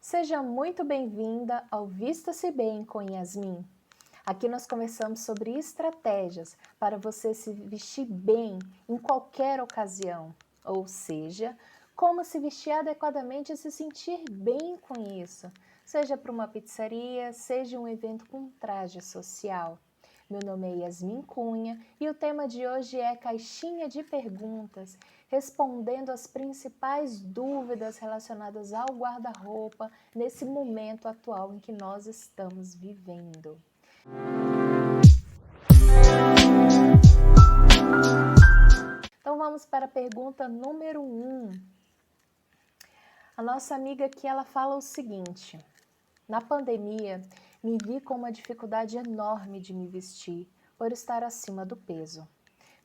Seja muito bem-vinda ao Vista-se Bem com Yasmin. Aqui nós conversamos sobre estratégias para você se vestir bem em qualquer ocasião, ou seja, como se vestir adequadamente e se sentir bem com isso, seja para uma pizzaria, seja um evento com traje social. Meu nome é Yasmin Cunha e o tema de hoje é caixinha de perguntas, respondendo as principais dúvidas relacionadas ao guarda-roupa nesse momento atual em que nós estamos vivendo. Então vamos para a pergunta número 1. A nossa amiga aqui ela fala o seguinte: na pandemia, me vi com uma dificuldade enorme de me vestir por estar acima do peso.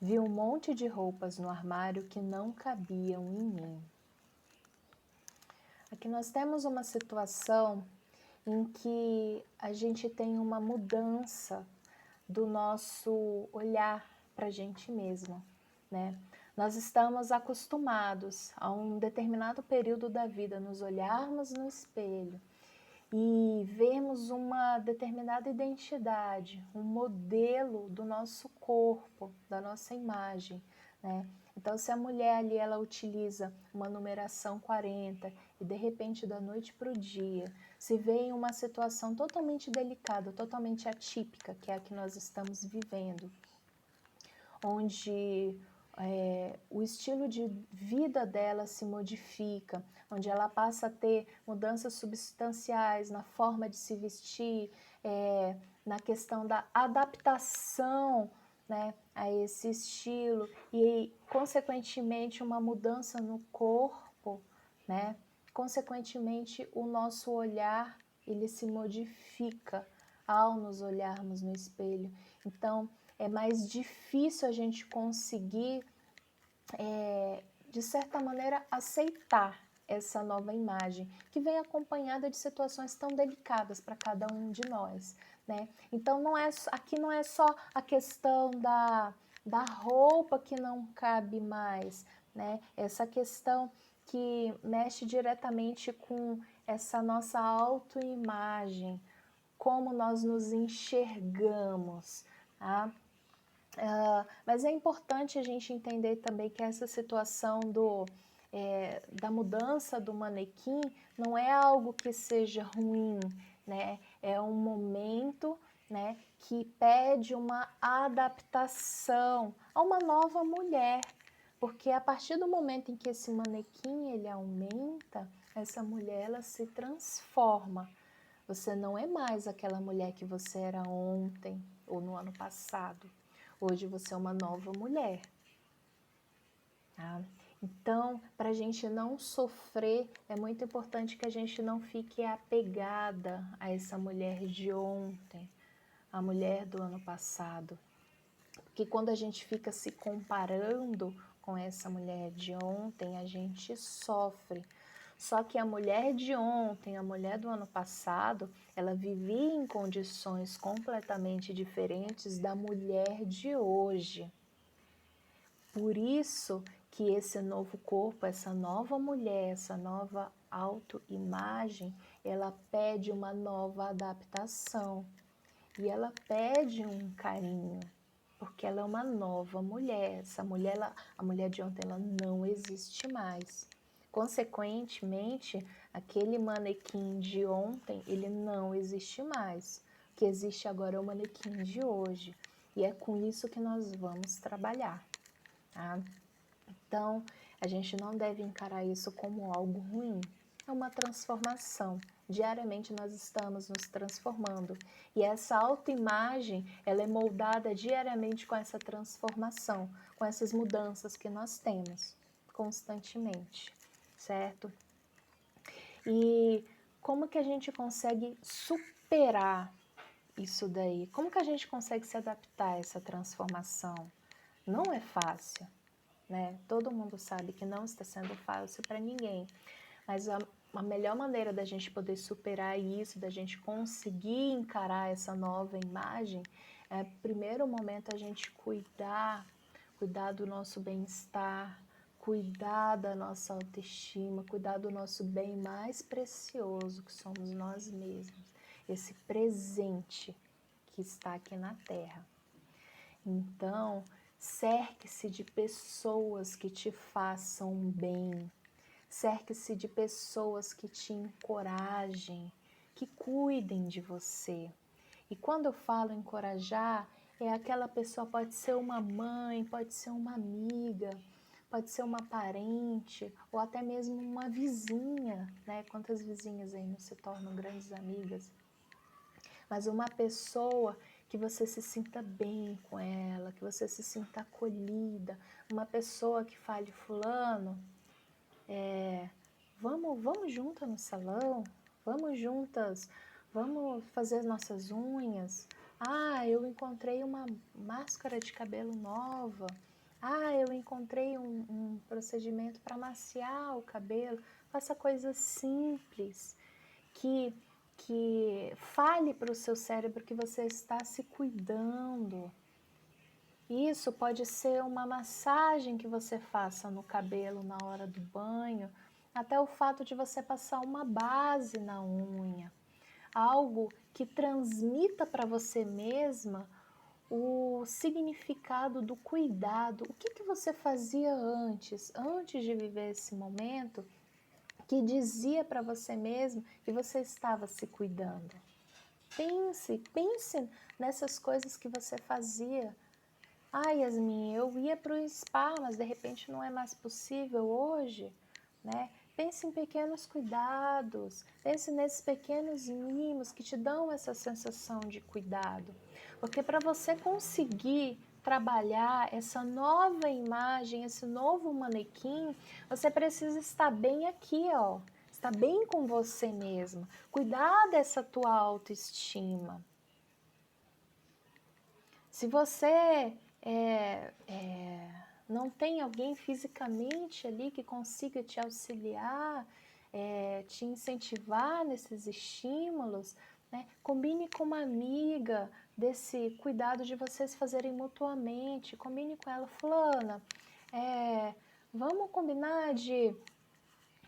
Vi um monte de roupas no armário que não cabiam em mim. Aqui nós temos uma situação em que a gente tem uma mudança do nosso olhar para a gente mesmo, né? Nós estamos acostumados a um determinado período da vida nos olharmos no espelho e vermos uma determinada identidade, um modelo do nosso corpo, da nossa imagem, né? Então, se a mulher ali ela utiliza uma numeração 40 e de repente da noite para o dia se vê em uma situação totalmente delicada, totalmente atípica, que é a que nós estamos vivendo, onde o estilo de vida dela se modifica, onde ela passa a ter mudanças substanciais na forma de se vestir, na questão da adaptação, né, a esse estilo e, consequentemente, uma mudança no corpo, né? Consequentemente, o nosso olhar ele se modifica ao nos olharmos no espelho. Então, é mais difícil a gente conseguir, de certa maneira, aceitar essa nova imagem, que vem acompanhada de situações tão delicadas para cada um de nós, né? Então, aqui não é só a questão da roupa que não cabe mais, né? Essa questão que mexe diretamente com essa nossa autoimagem, como nós nos enxergamos, tá? Mas é importante a gente entender também que essa situação da mudança do manequim não é algo que seja ruim, né? É um momento, né, que pede uma adaptação a uma nova mulher, porque a partir do momento em que esse manequim ele aumenta, essa mulher ela se transforma. Você não é mais aquela mulher que você era ontem ou no ano passado. Hoje você é uma nova mulher, tá? Então, para a gente não sofrer, é muito importante que a gente não fique apegada a essa mulher de ontem, a mulher do ano passado. Porque quando a gente fica se comparando com essa mulher de ontem, a gente sofre. Só que a mulher de ontem, a mulher do ano passado, ela vivia em condições completamente diferentes da mulher de hoje. Por isso que esse novo corpo, essa nova mulher, essa nova autoimagem, ela pede uma nova adaptação. E ela pede um carinho, porque ela é uma nova mulher. Essa mulher, a mulher de ontem, ela não existe mais. Consequentemente, aquele manequim de ontem, ele não existe mais. O que existe agora é o manequim de hoje. E é com isso que nós vamos trabalhar, tá? Então, a gente não deve encarar isso como algo ruim. É uma transformação. Diariamente nós estamos nos transformando. E essa autoimagem, ela é moldada diariamente com essa transformação, com essas mudanças que nós temos constantemente, certo? E como que a gente consegue superar isso daí? Como que a gente consegue se adaptar a essa transformação? Não é fácil, né? Todo mundo sabe que não está sendo fácil para ninguém, mas a melhor maneira da gente poder superar isso, da gente conseguir encarar essa nova imagem, é, primeiro momento, a gente cuidar do nosso bem-estar, cuidar da nossa autoestima, cuidar do nosso bem mais precioso, que somos nós mesmos, esse presente que está aqui na Terra. Então, cerque-se de pessoas que te façam bem, cerque-se de pessoas que te encorajem, que cuidem de você. E quando eu falo encorajar, é aquela pessoa, pode ser uma mãe, pode ser uma amiga, pode ser uma parente, ou até mesmo uma vizinha, né? Quantas vizinhas aí não se tornam grandes amigas? Mas uma pessoa que você se sinta bem com ela, que você se sinta acolhida, uma pessoa que fale, fulano, vamos juntas no salão, vamos juntas, vamos fazer as nossas unhas. Ah, eu encontrei uma máscara de cabelo nova. Ah, eu encontrei um procedimento para maciar o cabelo. Faça coisas simples que fale para o seu cérebro que você está se cuidando. Isso pode ser uma massagem que você faça no cabelo na hora do banho, até o fato de você passar uma base na unha, algo que transmita para você mesma o significado do cuidado. O que você fazia antes de viver esse momento, que dizia para você mesmo que você estava se cuidando? Pense nessas coisas que você fazia. Ah, Yasmin, eu ia para o spa, mas de repente não é mais possível hoje, né? Pense em pequenos cuidados, pense nesses pequenos mimos que te dão essa sensação de cuidado. Porque para você conseguir trabalhar essa nova imagem, esse novo manequim, você precisa estar bem aqui, ó. Estar bem com você mesma, cuidar dessa tua autoestima. Se você não tem alguém fisicamente ali que consiga te auxiliar, te incentivar nesses estímulos, né? Combine com uma amiga desse cuidado de vocês fazerem mutuamente, combine com ela, fulana, vamos combinar de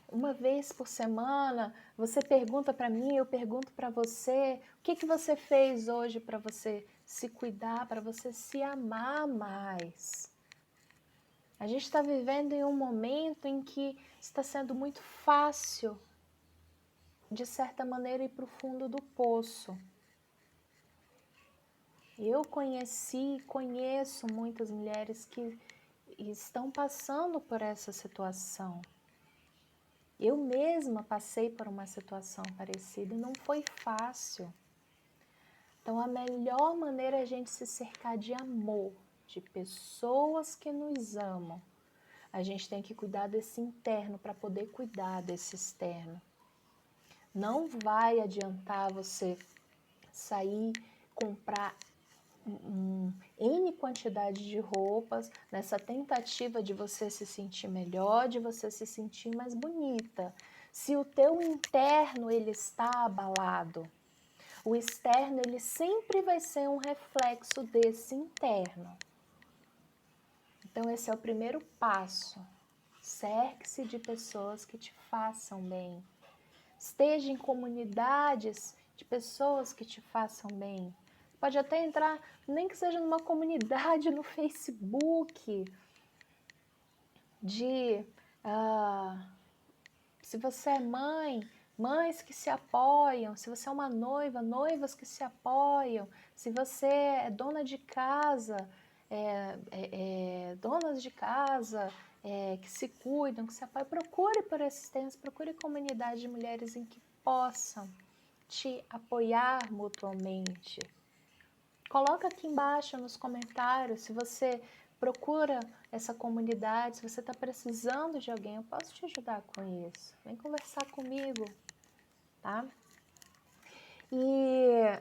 uma vez por semana, você pergunta para mim, eu pergunto para você, o que você fez hoje para você se cuidar, para você se amar mais? A gente está vivendo em um momento em que está sendo muito fácil, de certa maneira, ir para o fundo do poço. Eu conheço muitas mulheres que estão passando por essa situação. Eu mesma passei por uma situação parecida e não foi fácil. Então, a melhor maneira é a gente se cercar de amor, de pessoas que nos amam. A gente tem que cuidar desse interno para poder cuidar desse externo. Não vai adiantar você sair, comprar N quantidade de roupas nessa tentativa de você se sentir melhor, de você se sentir mais bonita. Se o teu interno ele está abalado, o externo ele sempre vai ser um reflexo desse interno. Então esse é o primeiro passo. Cerque-se de pessoas que te façam bem. Esteja em comunidades de pessoas que te façam bem. Pode até entrar, nem que seja numa comunidade no Facebook, se você é mãe, mães que se apoiam, se você é uma noiva, noivas que se apoiam, se você é dona de casa, donas de casa que se cuidam, que se apoiam, procure por esses temas, procure comunidade de mulheres em que possam te apoiar mutuamente. Coloca aqui embaixo nos comentários se você procura essa comunidade, se você está precisando de alguém, eu posso te ajudar com isso. Vem conversar comigo, tá? E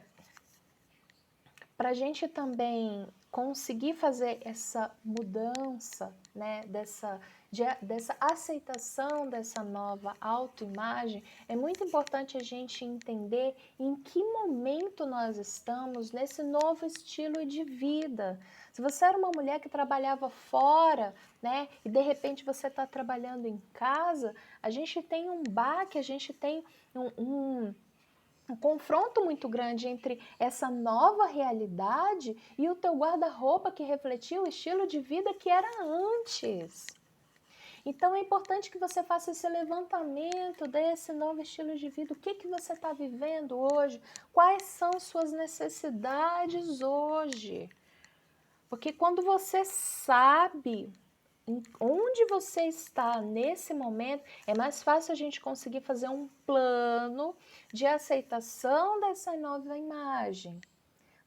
para a gente também conseguir fazer essa mudança, né, dessa aceitação dessa nova autoimagem, é muito importante a gente entender em que momento nós estamos nesse novo estilo de vida. Se você era uma mulher que trabalhava fora, né, e de repente você está trabalhando em casa, a gente tem um baque, a gente tem um confronto muito grande entre essa nova realidade e o teu guarda-roupa que refletia o estilo de vida que era antes. Então é importante que você faça esse levantamento desse novo estilo de vida. O que você está vivendo hoje? Quais são suas necessidades hoje? Porque quando você sabe onde você está nesse momento, é mais fácil a gente conseguir fazer um plano de aceitação dessa nova imagem.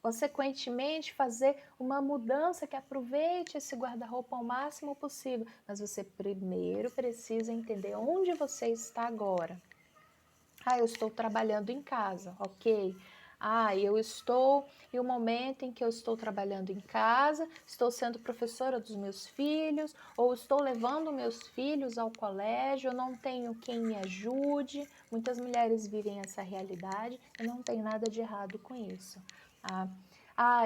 Consequentemente, fazer uma mudança que aproveite esse guarda-roupa ao máximo possível. Mas você primeiro precisa entender onde você está agora. Eu estou trabalhando em casa, ok. Eu estou em um momento em que eu estou trabalhando em casa, estou sendo professora dos meus filhos, ou estou levando meus filhos ao colégio, eu não tenho quem me ajude. Muitas mulheres vivem essa realidade e não tem nada de errado com isso.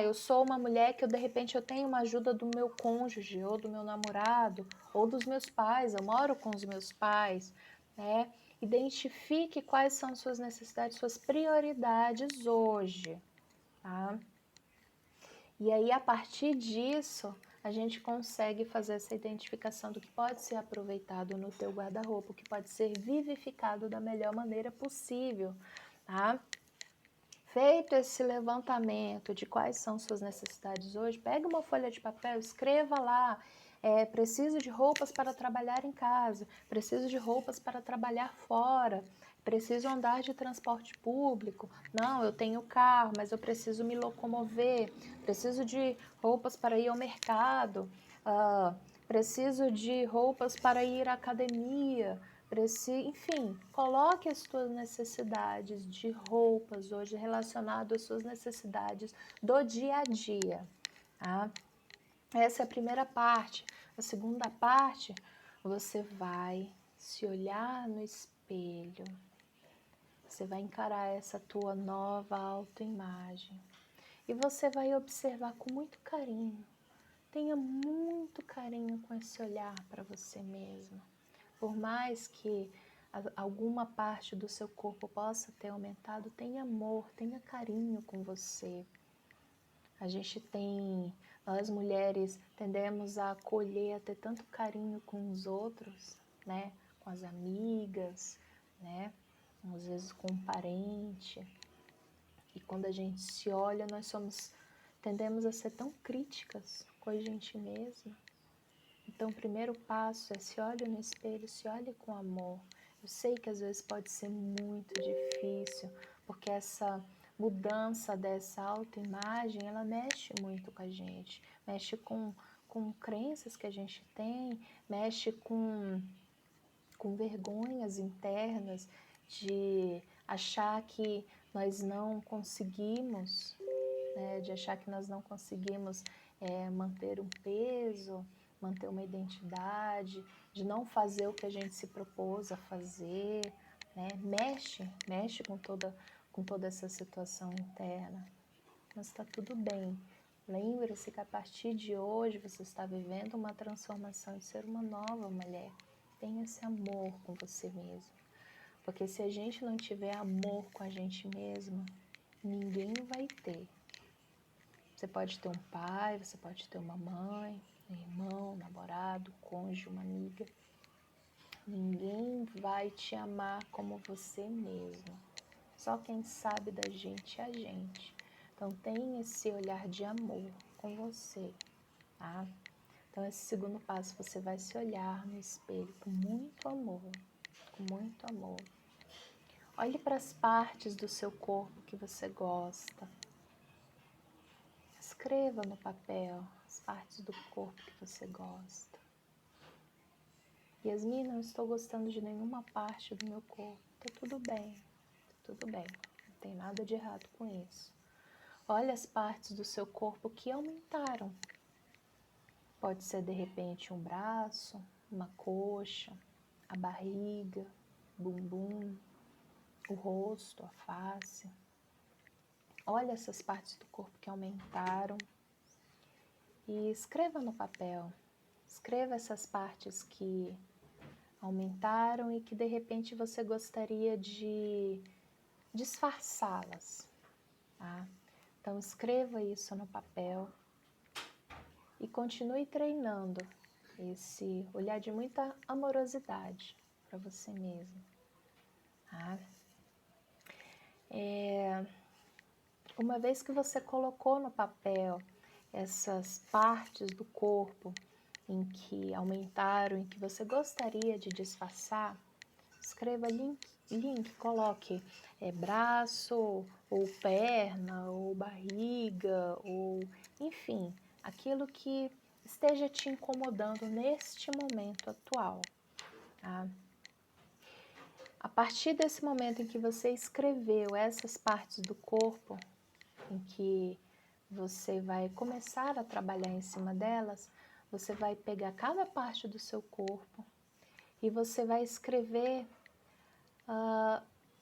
Eu sou uma mulher que de repente eu tenho uma ajuda do meu cônjuge, ou do meu namorado, ou dos meus pais, eu moro com os meus pais, né? Identifique quais são suas necessidades, suas prioridades hoje, tá? E aí, a partir disso, a gente consegue fazer essa identificação do que pode ser aproveitado no teu guarda-roupa, o que pode ser vivificado da melhor maneira possível, tá? Feito esse levantamento de quais são suas necessidades hoje, pega uma folha de papel, escreva lá, preciso de roupas para trabalhar em casa, preciso de roupas para trabalhar fora, preciso andar de transporte público, não, eu tenho carro, mas eu preciso me locomover, preciso de roupas para ir ao mercado, preciso de roupas para ir à academia, enfim, coloque as suas necessidades de roupas hoje relacionado às suas necessidades do dia a dia, tá? Essa é a primeira parte. A segunda parte, você vai se olhar no espelho, você vai encarar essa tua nova autoimagem e você vai observar com muito carinho. Tenha muito carinho com esse olhar para você mesma. Por mais que alguma parte do seu corpo possa ter aumentado, tenha amor, tenha carinho com você. Nós mulheres tendemos a acolher, a ter tanto carinho com os outros, né? Com as amigas, né? Às vezes com um parente. E quando a gente se olha, tendemos a ser tão críticas com a gente mesma. Então, o primeiro passo é se olhe no espelho, se olhe com amor. Eu sei que às vezes pode ser muito difícil, porque essa mudança dessa autoimagem, ela mexe muito com a gente, mexe com crenças que a gente tem, mexe com vergonhas internas de achar que nós não conseguimos, né, de achar que nós não conseguimos manter um peso, manter uma identidade, de não fazer o que a gente se propôs a fazer, né? Mexe com toda essa situação interna. Mas está tudo bem. Lembre-se que a partir de hoje você está vivendo uma transformação de ser uma nova mulher. Tenha esse amor com você mesmo. Porque se a gente não tiver amor com a gente mesma, ninguém vai ter. Você pode ter um pai, você pode ter uma mãe, um irmão, um namorado, um cônjuge, uma amiga. Ninguém vai te amar como você mesmo. Só quem sabe da gente é a gente. Então tenha esse olhar de amor com você, tá? Então esse segundo passo, você vai se olhar no espelho com muito amor, com muito amor. Olhe para as partes do seu corpo que você gosta. Escreva no papel as partes do corpo que você gosta. Yasmin, não estou gostando de nenhuma parte do meu corpo. Tá tudo bem, tudo bem. Não tem nada de errado com isso. Olha as partes do seu corpo que aumentaram. Pode ser de repente um braço, uma coxa, a barriga, bumbum, o rosto, a face. Olha essas partes do corpo que aumentaram e escreva no papel. Escreva essas partes que aumentaram e que de repente você gostaria de disfarçá-las, tá? Então escreva isso no papel e continue treinando esse olhar de muita amorosidade para você mesmo, tá? Uma vez que você colocou no papel essas partes do corpo em que aumentaram, em que você gostaria de disfarçar, escreva link, coloque braço, ou perna, ou barriga, ou enfim, aquilo que esteja te incomodando neste momento atual, tá? A partir desse momento em que você escreveu essas partes do corpo, em que você vai começar a trabalhar em cima delas, você vai pegar cada parte do seu corpo e você vai escrever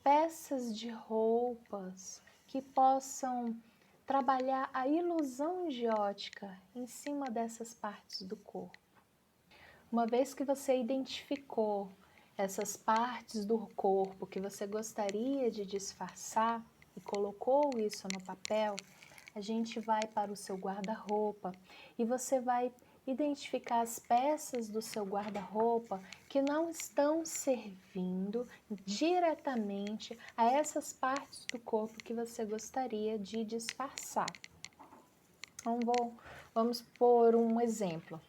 peças de roupas que possam trabalhar a ilusão de ótica em cima dessas partes do corpo. Uma vez que você identificou essas partes do corpo que você gostaria de disfarçar e colocou isso no papel, a gente vai para o seu guarda-roupa e você vai identificar as peças do seu guarda-roupa que não estão servindo diretamente a essas partes do corpo que você gostaria de disfarçar. Então, vamos por um exemplo.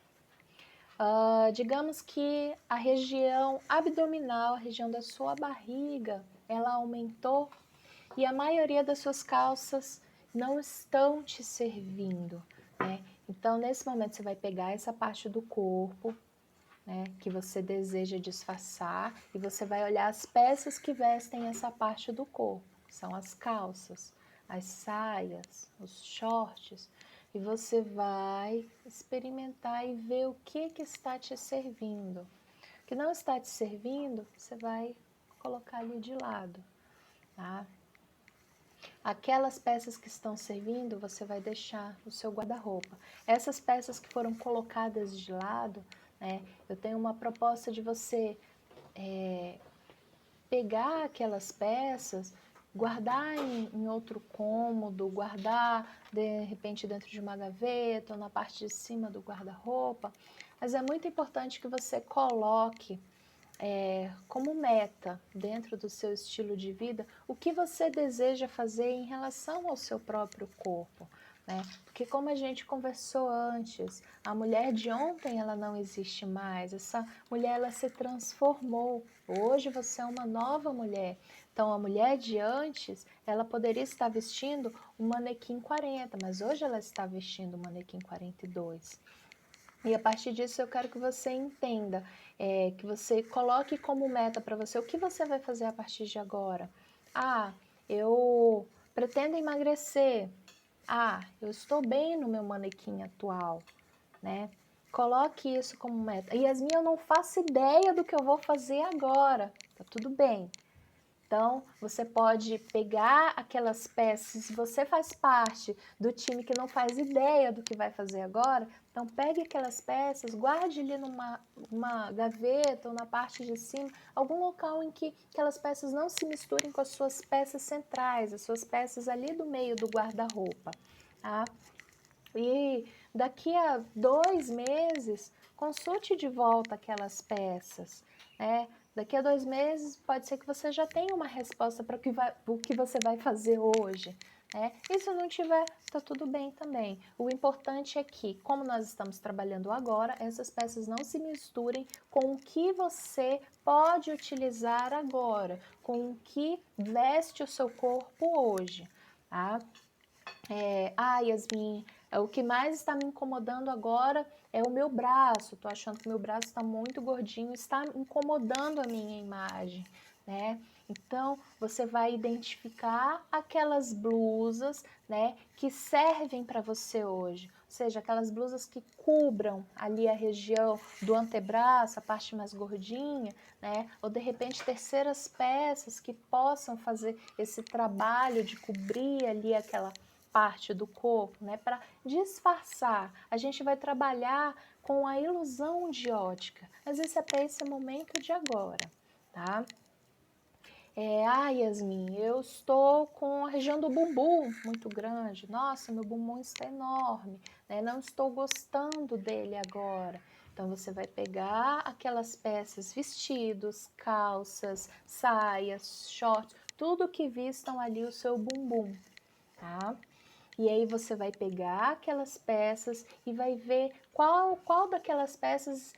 Digamos que a região abdominal, a região da sua barriga, ela aumentou e a maioria das suas calças não estão te servindo, né? Então, nesse momento, você vai pegar essa parte do corpo, né, que você deseja disfarçar e você vai olhar as peças que vestem essa parte do corpo, são as calças, as saias, os shorts, e você vai experimentar e ver o que está te servindo. O que não está te servindo, você vai colocar ali de lado, tá? Aquelas peças que estão servindo, você vai deixar no seu guarda-roupa. Essas peças que foram colocadas de lado, né, eu tenho uma proposta de você pegar aquelas peças, guardar em outro cômodo, guardar de repente dentro de uma gaveta ou na parte de cima do guarda-roupa. Mas é muito importante que você coloque como meta dentro do seu estilo de vida o que você deseja fazer em relação ao seu próprio corpo, né? Porque como a gente conversou antes, a mulher de ontem ela não existe mais, essa mulher ela se transformou, hoje você é uma nova mulher. Então a mulher de antes, ela poderia estar vestindo um manequim 40, mas hoje ela está vestindo um manequim 42. E a partir disso eu quero que você entenda, que você coloque como meta para você o que você vai fazer a partir de agora. Ah, eu pretendo emagrecer. Ah, eu estou bem no meu manequim atual, né? Coloque isso como meta. Yasmin, eu não faço ideia do que eu vou fazer agora. Tá tudo bem. Então, você pode pegar aquelas peças, se você faz parte do time que não faz ideia do que vai fazer agora, então pegue aquelas peças, guarde ali numa gaveta ou na parte de cima, algum local em que aquelas peças não se misturem com as suas peças centrais, as suas peças ali do meio do guarda-roupa, tá? E daqui a 2 meses, consulte de volta aquelas peças, né? Daqui a 2 meses, pode ser que você já tenha uma resposta para o que você vai fazer hoje, né? E se não tiver, tá tudo bem também. O importante é que, como nós estamos trabalhando agora, essas peças não se misturem com o que você pode utilizar agora, com o que veste o seu corpo hoje, tá? Yasmin, o que mais está me incomodando agora é o meu braço. Tô achando que meu braço está muito gordinho, está incomodando a minha imagem, né? Então, você vai identificar aquelas blusas, né, que servem para você hoje. Ou seja, aquelas blusas que cubram ali a região do antebraço, a parte mais gordinha, né? Ou de repente terceiras peças que possam fazer esse trabalho de cobrir ali aquela parte do corpo, né? Para disfarçar. A gente vai trabalhar com a ilusão de ótica, mas isso é para esse momento de agora, tá? Yasmin, eu estou com a região do bumbum muito grande. Nossa, meu bumbum está enorme, né? Não estou gostando dele agora. Então, você vai pegar aquelas peças, vestidos, calças, saias, shorts, tudo que vistam ali o seu bumbum, tá? E aí você vai pegar aquelas peças e vai ver qual daquelas peças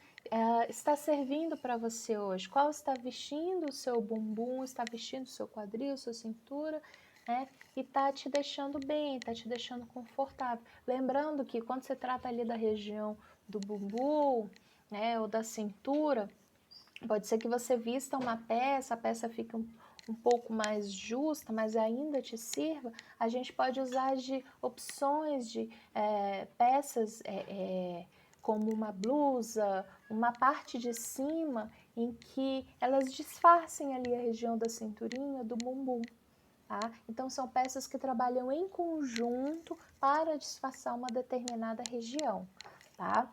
está servindo para você hoje, qual está vestindo o seu bumbum, está vestindo o seu quadril, sua cintura, né? E tá te deixando bem, tá te deixando confortável. Lembrando que quando você trata ali da região do bumbum, né, ou da cintura, pode ser que você vista uma peça, a peça fica um pouco mais justa, mas ainda te sirva. A gente pode usar de opções de peças como uma blusa, uma parte de cima em que elas disfarcem ali a região da cinturinha, do bumbum. Tá? Então, são peças que trabalham em conjunto para disfarçar uma determinada região. Tá?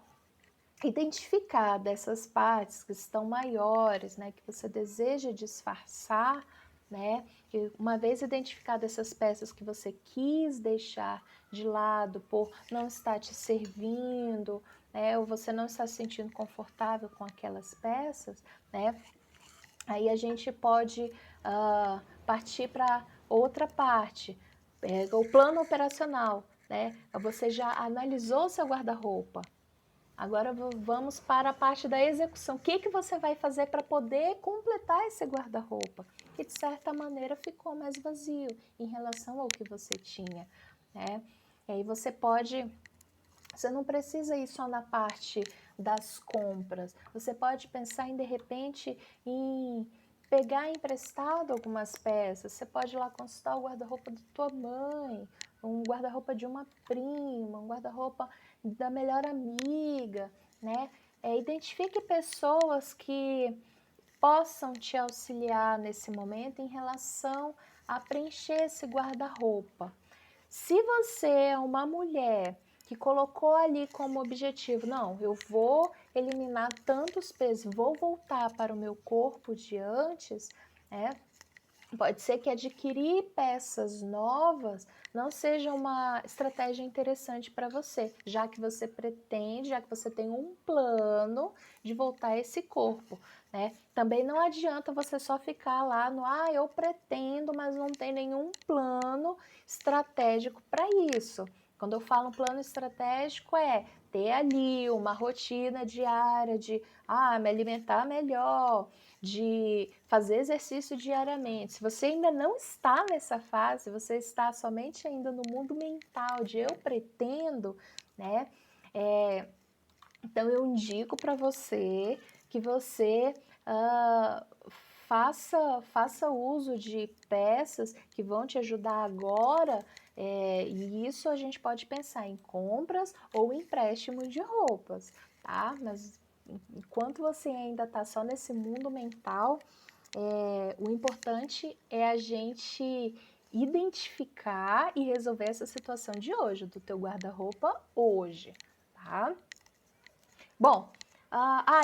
Identificar dessas partes que estão maiores, né, que você deseja disfarçar, né, que uma vez identificadas essas peças que você quis deixar de lado por não estar te servindo, né, ou você não está se sentindo confortável com aquelas peças, né, aí a gente pode partir para outra parte, o plano operacional, né, você já analisou seu guarda-roupa. Agora vamos para a parte da execução. O que você vai fazer para poder completar esse guarda-roupa? Que de certa maneira ficou mais vazio em relação ao que você tinha, né? E aí você não precisa ir só na parte das compras. Você pode pensar em, de repente, em pegar emprestado algumas peças. Você pode ir lá consultar o guarda-roupa da tua mãe, um guarda-roupa de uma prima, um guarda-roupa da melhor amiga, né? Identifique pessoas que possam te auxiliar nesse momento em relação a preencher esse guarda-roupa. Se você é uma mulher que colocou ali como objetivo, não, eu vou eliminar tantos pesos, vou voltar para o meu corpo de antes, né? Pode ser que adquirir peças novas não seja uma estratégia interessante para você, já que você pretende, já que você tem um plano de voltar a esse corpo, né? Também não adianta você só ficar lá no, eu pretendo, mas não tem nenhum plano estratégico para isso. Quando eu falo um plano estratégico é ter ali uma rotina diária de, me alimentar melhor, de fazer exercício diariamente. Se você ainda não está nessa fase, você está somente ainda no mundo mental de eu pretendo, né? Então eu indico para você que você faça uso de peças que vão te ajudar agora, e isso a gente pode pensar em compras ou empréstimo de roupas, tá? Mas enquanto você ainda está só nesse mundo mental, o importante é a gente identificar e resolver essa situação de hoje, do teu guarda-roupa hoje, tá? Bom,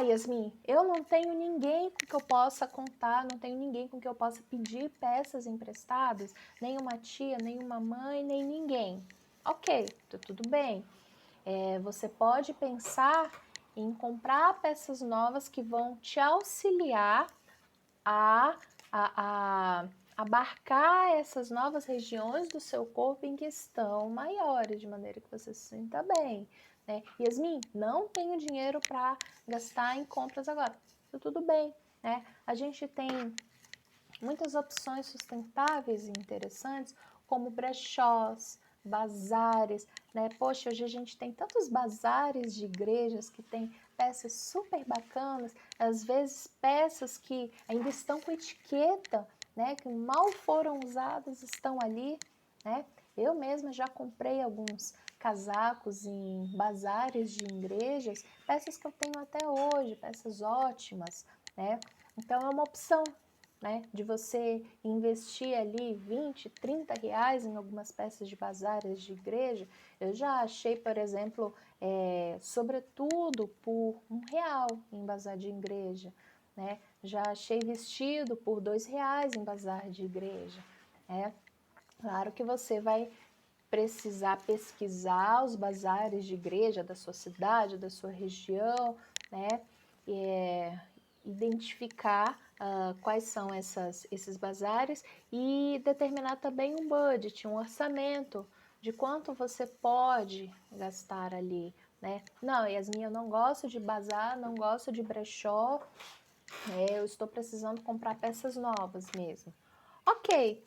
Yasmin, eu não tenho ninguém com que eu possa contar, não tenho ninguém com que eu possa pedir peças emprestadas, nem uma tia, nem uma mãe, nem ninguém. Ok, tudo bem. Você pode pensar em comprar peças novas que vão te auxiliar a, abarcar essas novas regiões do seu corpo em que estão maiores, de maneira que você se sinta bem. Né? Yasmin, não tenho dinheiro para gastar em compras agora. Tudo bem, né? A gente tem muitas opções sustentáveis e interessantes, como brechós, bazares, né? Poxa, hoje a gente tem tantos bazares de igrejas que tem peças super bacanas, às vezes peças que ainda estão com etiqueta, né, que mal foram usadas, estão ali, né? Eu mesma já comprei alguns casacos em bazares de igrejas, peças que eu tenho até hoje, peças ótimas, né? Então é uma opção, né, de você investir ali 20, 30 reais em algumas peças de bazares de igreja. Eu já achei, por exemplo, sobretudo por R$ 1 em bazar de igreja, né? Já achei vestido por R$ 2 em bazar de igreja, né? Claro que você vai precisar pesquisar os bazares de igreja da sua cidade, da sua região, né? Identificar quais são esses bazares e determinar também um budget, um orçamento de quanto você pode gastar ali, né? Não, Yasmin, eu não gosto de bazar, não gosto de brechó, eu estou precisando comprar peças novas mesmo. Ok,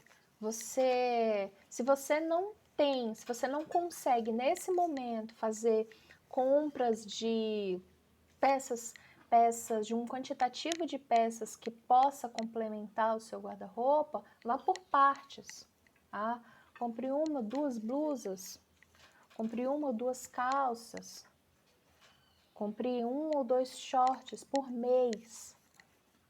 se você não consegue nesse momento fazer compras de peças de um quantitativo de peças que possa complementar o seu guarda-roupa, vá por partes, tá? Compre 1, 2 blusas, compre 1 ou 2 calças, compre 1 ou 2 shorts por mês.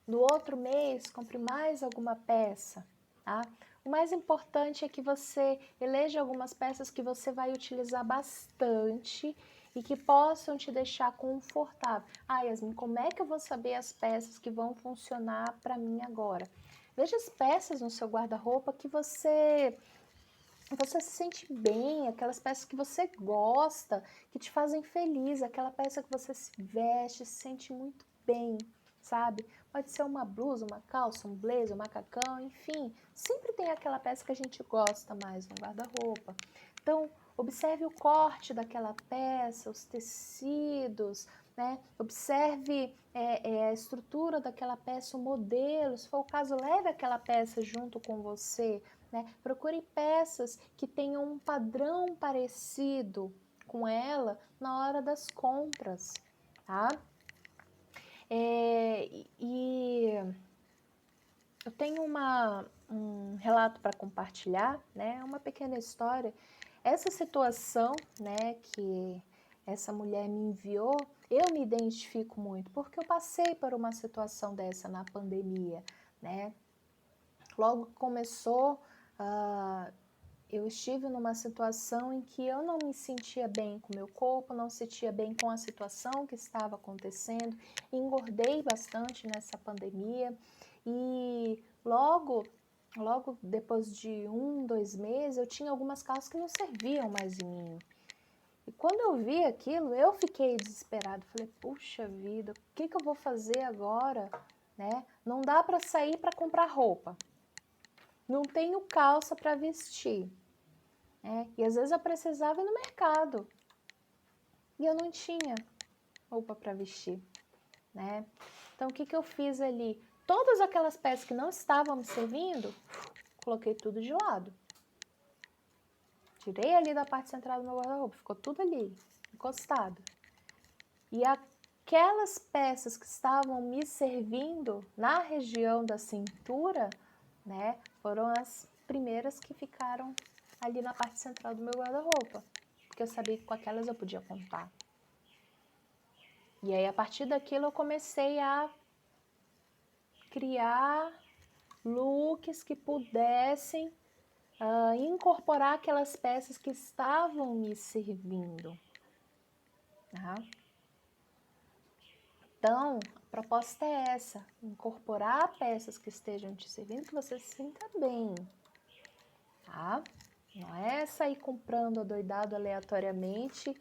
No outro mês, compre mais alguma peça, tá? O mais importante é que você eleja algumas peças que você vai utilizar bastante e que possam te deixar confortável. Ah, Yasmin, como é que eu vou saber as peças que vão funcionar para mim agora? Veja as peças no seu guarda-roupa que você se sente bem, aquelas peças que você gosta, que te fazem feliz, aquela peça que você se veste, se sente muito bem, sabe? Pode ser uma blusa, uma calça, um blazer, um macacão, enfim. Sempre tem aquela peça que a gente gosta mais no guarda-roupa. Então, observe o corte daquela peça, os tecidos, né? Observe a estrutura daquela peça, o modelo. Se for o caso, leve aquela peça junto com você, né? Procure peças que tenham um padrão parecido com ela na hora das compras, tá? E eu tenho um relato para compartilhar, né? Uma pequena história. Essa situação, né, que essa mulher me enviou, eu me identifico muito, porque eu passei por uma situação dessa na pandemia, né? Logo que começou, eu estive numa situação em que eu não me sentia bem com o meu corpo, não sentia bem com a situação que estava acontecendo, engordei bastante nessa pandemia e logo depois de 1, 2 meses eu tinha algumas calças que não serviam mais em mim. E quando eu vi aquilo, eu fiquei desesperada, falei, puxa vida, o que eu vou fazer agora? Né? Não dá para sair para comprar roupa, não tenho calça para vestir. E às vezes eu precisava ir no mercado e eu não tinha roupa para vestir, né? Então o que eu fiz ali? Todas aquelas peças que não estavam me servindo, coloquei tudo de lado. Tirei ali da parte central do meu guarda-roupa, ficou tudo ali, encostado. E aquelas peças que estavam me servindo na região da cintura, né, foram as primeiras que ficaram ali na parte central do meu guarda-roupa, porque eu sabia que com aquelas eu podia contar. E aí, a partir daquilo, eu comecei a criar looks que pudessem incorporar aquelas peças que estavam me servindo. Tá? Então, a proposta é essa, incorporar peças que estejam te servindo, que você se sinta bem, tá? Não é sair comprando adoidado aleatoriamente,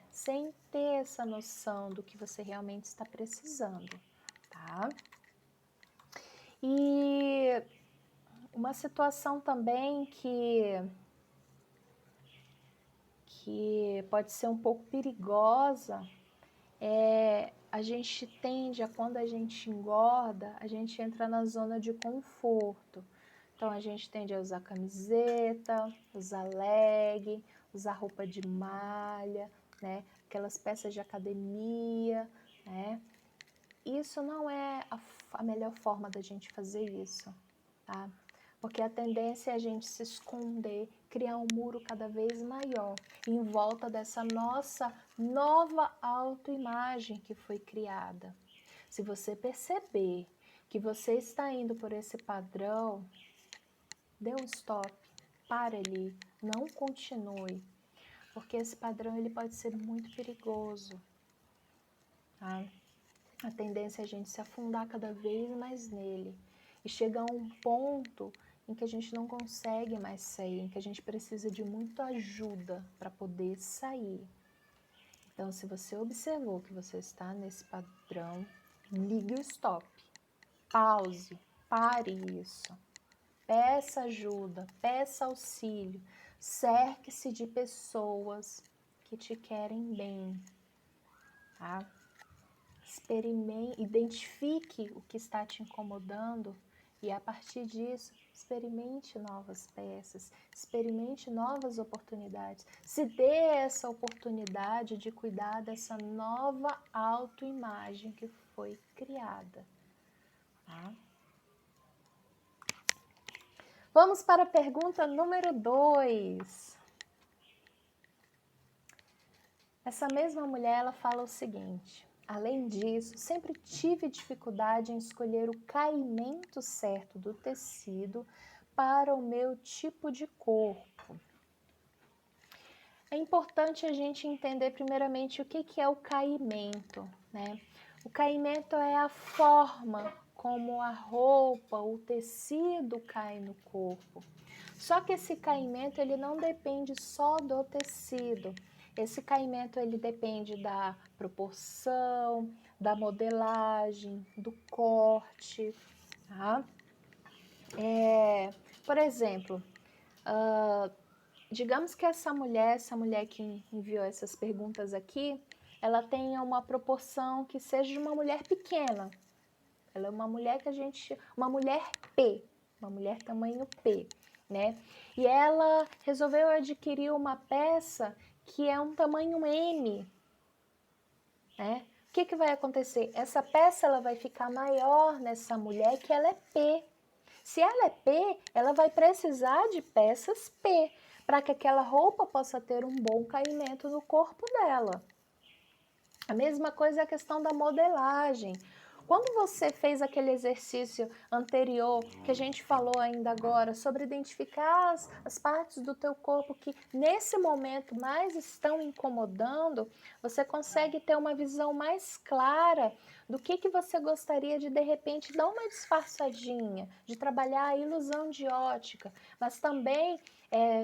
sem ter essa noção do que você realmente está precisando, tá? E uma situação também que pode ser um pouco perigosa a gente tende quando a gente engorda, a gente entra na zona de conforto. Então, a gente tende a usar camiseta, usar leg, usar roupa de malha, né? Aquelas peças de academia, né? Isso não é a melhor forma da gente fazer isso, tá? Porque a tendência é a gente se esconder, criar um muro cada vez maior em volta dessa nossa nova autoimagem que foi criada. Se você perceber que você está indo por esse padrão, dê um stop, pare ali, não continue, porque esse padrão ele pode ser muito perigoso, tá? A tendência é a gente se afundar cada vez mais nele e chegar a um ponto em que a gente não consegue mais sair, em que a gente precisa de muita ajuda para poder sair. Então, se você observou que você está nesse padrão, ligue o stop, pause, pare isso, peça ajuda, peça auxílio, cerque-se de pessoas que te querem bem, tá? Experimente, identifique o que está te incomodando e a partir disso, experimente novas peças, experimente novas oportunidades. Se dê essa oportunidade de cuidar dessa nova autoimagem que foi criada, tá? Vamos para a pergunta número 2. Essa mesma mulher, ela fala o seguinte: além disso, sempre tive dificuldade em escolher o caimento certo do tecido para o meu tipo de corpo. É importante a gente entender primeiramente o que é o caimento, né? O caimento é a forma como a roupa, o tecido cai no corpo. Só que esse caimento ele não depende só do tecido. Esse caimento ele depende da proporção, da modelagem, do corte, tá? Por exemplo, digamos que essa mulher que enviou essas perguntas aqui, ela tenha uma proporção que seja de uma mulher pequena. Ela é uma mulher uma mulher P, uma mulher tamanho P, né? E ela resolveu adquirir uma peça que é um tamanho M, né? O que vai acontecer? Essa peça ela vai ficar maior nessa mulher que ela é P. Se ela é P, ela vai precisar de peças P para que aquela roupa possa ter um bom caimento no corpo dela. A mesma coisa é a questão da modelagem. Quando você fez aquele exercício anterior, que a gente falou ainda agora, sobre identificar as partes do teu corpo que nesse momento mais estão incomodando, você consegue ter uma visão mais clara do que você gostaria de repente dar uma disfarçadinha, de trabalhar a ilusão de ótica, mas também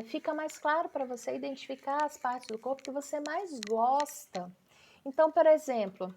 fica mais claro para você identificar as partes do corpo que você mais gosta. Então, por exemplo,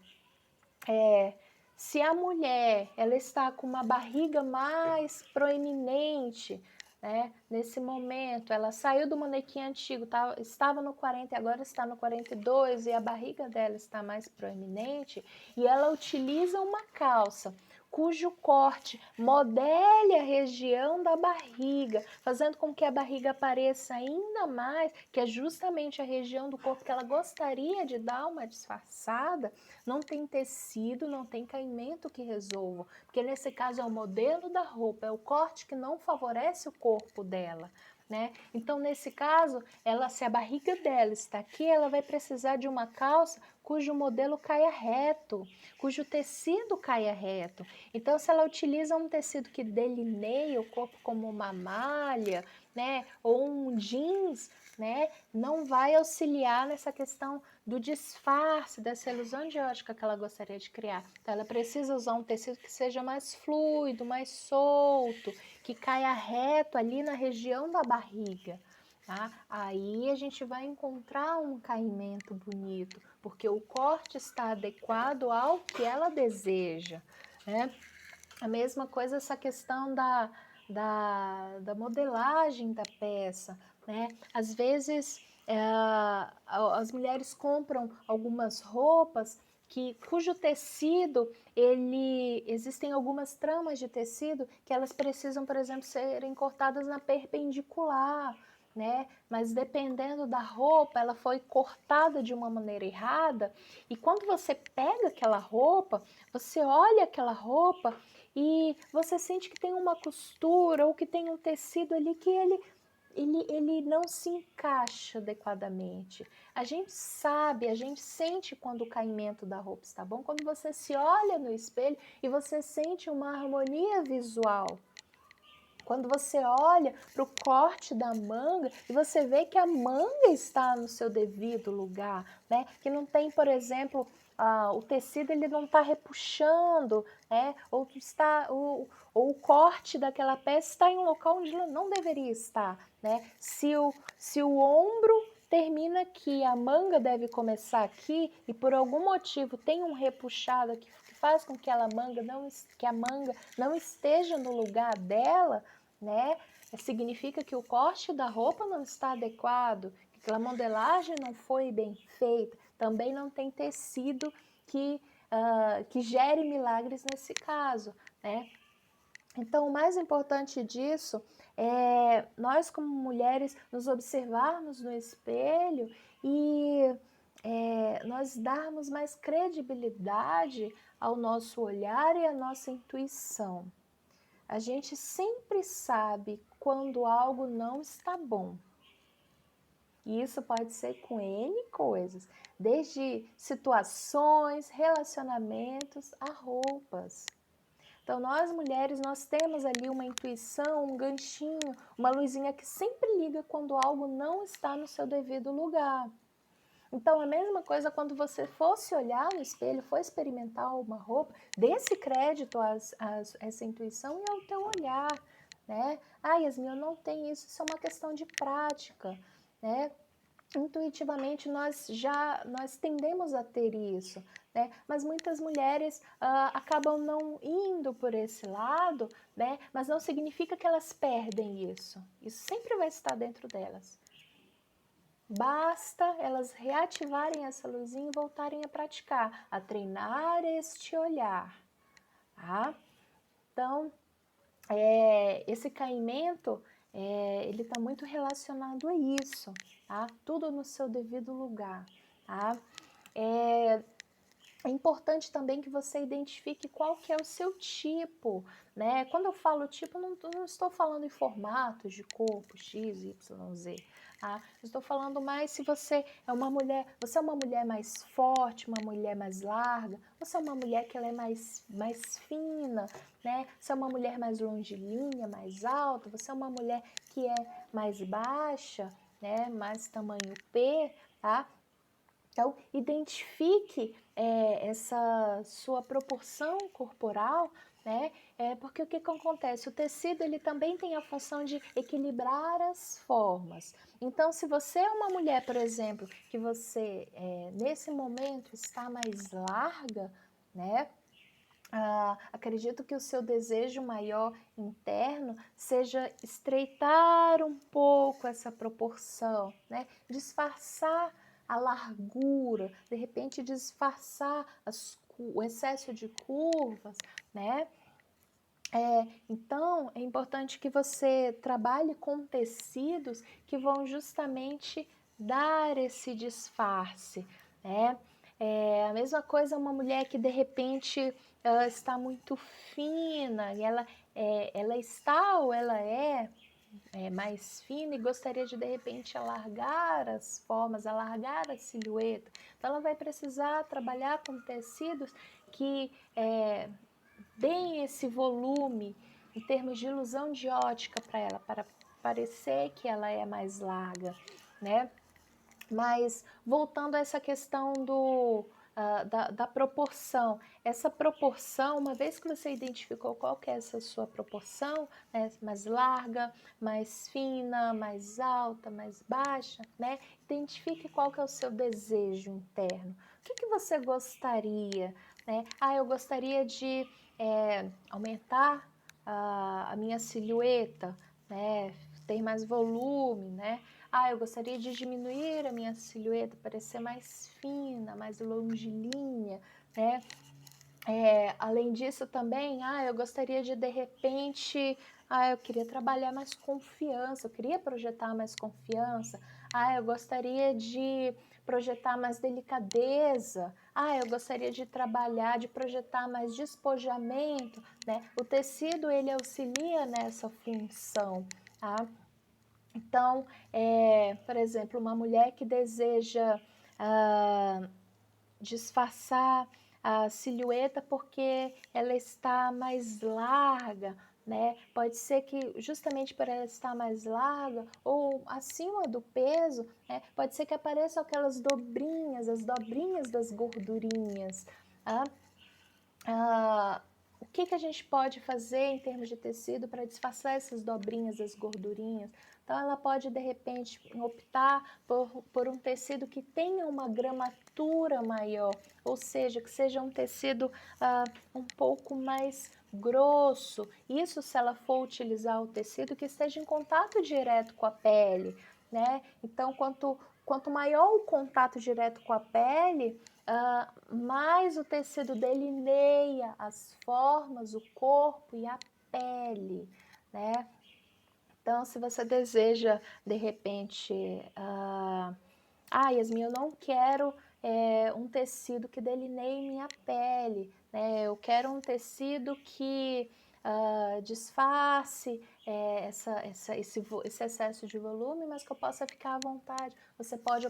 se a mulher ela está com uma barriga mais proeminente, né, nesse momento, ela saiu do manequim antigo, estava no 40 e agora está no 42 e a barriga dela está mais proeminente e ela utiliza uma calça cujo corte modele a região da barriga, fazendo com que a barriga apareça ainda mais, que é justamente a região do corpo que ela gostaria de dar uma disfarçada, não tem tecido, não tem caimento que resolva, porque nesse caso é o modelo da roupa, é o corte que não favorece o corpo dela, né? Então, nesse caso, se a barriga dela está aqui, ela vai precisar de uma calça cujo modelo caia reto, cujo tecido caia reto. Então, se ela utiliza um tecido que delineia o corpo como uma malha, né, ou um jeans, né, não vai auxiliar nessa questão do disfarce, dessa ilusão de ótica que ela gostaria de criar. Então, ela precisa usar um tecido que seja mais fluido, mais solto, que caia reto ali na região da barriga. Tá? Aí a gente vai encontrar um caimento bonito, porque o corte está adequado ao que ela deseja, né? A mesma coisa essa questão da modelagem da peça, né? Às vezes as mulheres compram algumas roupas cujo tecido, existem algumas tramas de tecido que elas precisam, por exemplo, serem cortadas na perpendicular, né? Mas dependendo da roupa, ela foi cortada de uma maneira errada, e quando você pega aquela roupa, você olha aquela roupa e você sente que tem uma costura ou que tem um tecido ali que ele não se encaixa adequadamente. A gente sabe, a gente sente quando o caimento da roupa está bom, quando você se olha no espelho e você sente uma harmonia visual. Quando você olha para o corte da manga e você vê que a manga está no seu devido lugar, né? Que não tem, por exemplo, o tecido ele não está repuxando, né? Ou o corte daquela peça está em um local onde ele não deveria estar, né? Se o ombro termina aqui, a manga deve começar aqui e por algum motivo tem um repuxado que faz com que a manga não esteja no lugar dela, né? Significa que o corte da roupa não está adequado, que a modelagem não foi bem feita, também não tem tecido que gere milagres nesse caso, né? Então, o mais importante disso é nós, como mulheres, nos observarmos no espelho e nós darmos mais credibilidade ao nosso olhar e à nossa intuição. A gente sempre sabe quando algo não está bom. E isso pode ser com N coisas, desde situações, relacionamentos, a roupas. Então, nós mulheres, nós temos ali uma intuição, um ganchinho, uma luzinha que sempre liga quando algo não está no seu devido lugar. Então, a mesma coisa quando você for se olhar no espelho, for experimentar uma roupa, dê esse crédito a essa intuição e ao teu olhar, né? Ah, Yasmin, eu não tenho isso, isso é uma questão de prática, né? Intuitivamente nós tendemos a ter isso, né? Mas muitas mulheres acabam não indo por esse lado, né? Mas não significa que elas perdem isso. Isso sempre vai estar dentro delas. Basta elas reativarem essa luzinha e voltarem a praticar, a treinar este olhar, tá? Então, esse caimento, ele está muito relacionado a isso, tá? Tudo no seu devido lugar, tá? É importante também que você identifique qual que é o seu tipo, né? Quando eu falo tipo, não estou falando em formatos de corpo, X, Y, Z, tá? Estou falando mais se você é uma mulher mais forte, uma mulher mais larga, você é uma mulher que ela é mais fina, né? Você é uma mulher mais longilínea, mais alta, você é uma mulher que é mais baixa, né? Mais tamanho P, tá? Então, identifique essa sua proporção corporal, né? Porque o que acontece? O tecido ele também tem a função de equilibrar as formas. Então, se você é uma mulher, por exemplo, que você nesse momento está mais larga, né? Acredito que o seu desejo maior interno seja estreitar um pouco essa proporção, né? Disfarçar a largura, de repente disfarçar o excesso de curvas, né? Então, é importante que você trabalhe com tecidos que vão justamente dar esse disfarce, né? A mesma coisa uma mulher que de repente ela está muito fina e ela está ou ela é mais fina e gostaria de repente alargar as formas, alargar a silhueta. Então ela vai precisar trabalhar com tecidos que deem esse volume em termos de ilusão de ótica para ela, para parecer que ela é mais larga, né? Mas voltando a essa questão da proporção, essa proporção, uma vez que você identificou qual que é essa sua proporção, né, mais larga, mais fina, mais alta, mais baixa, né, identifique qual que é o seu desejo interno. O que você gostaria, né? Eu gostaria de aumentar a minha silhueta, né, ter mais volume, né? Eu gostaria de diminuir a minha silhueta para ser mais fina, mais longilínea, né? Além disso também, eu gostaria de repente eu queria trabalhar mais confiança, eu queria projetar mais confiança. Eu gostaria de projetar mais delicadeza. Eu gostaria de trabalhar, de projetar mais despojamento, né? O tecido, ele auxilia nessa função, tá? Então, por exemplo, uma mulher que deseja disfarçar a silhueta porque ela está mais larga, né? Pode ser que justamente por ela estar mais larga ou acima do peso, né? Pode ser que apareçam aquelas dobrinhas, as dobrinhas das gordurinhas. Tá? O que a gente pode fazer em termos de tecido para disfarçar essas dobrinhas, as gordurinhas? Então, ela pode, de repente, optar por um tecido que tenha uma gramatura maior, ou seja, que seja um tecido um pouco mais grosso. Isso se ela for utilizar o tecido que esteja em contato direto com a pele, né? Então, quanto maior o contato direto com a pele, mais o tecido delineia as formas, o corpo e a pele, né? Então, se você deseja, de repente, Yasmin, eu não quero um tecido que delineie minha pele, né? Eu quero um tecido que disfarce esse excesso de volume, mas que eu possa ficar à vontade. Você pode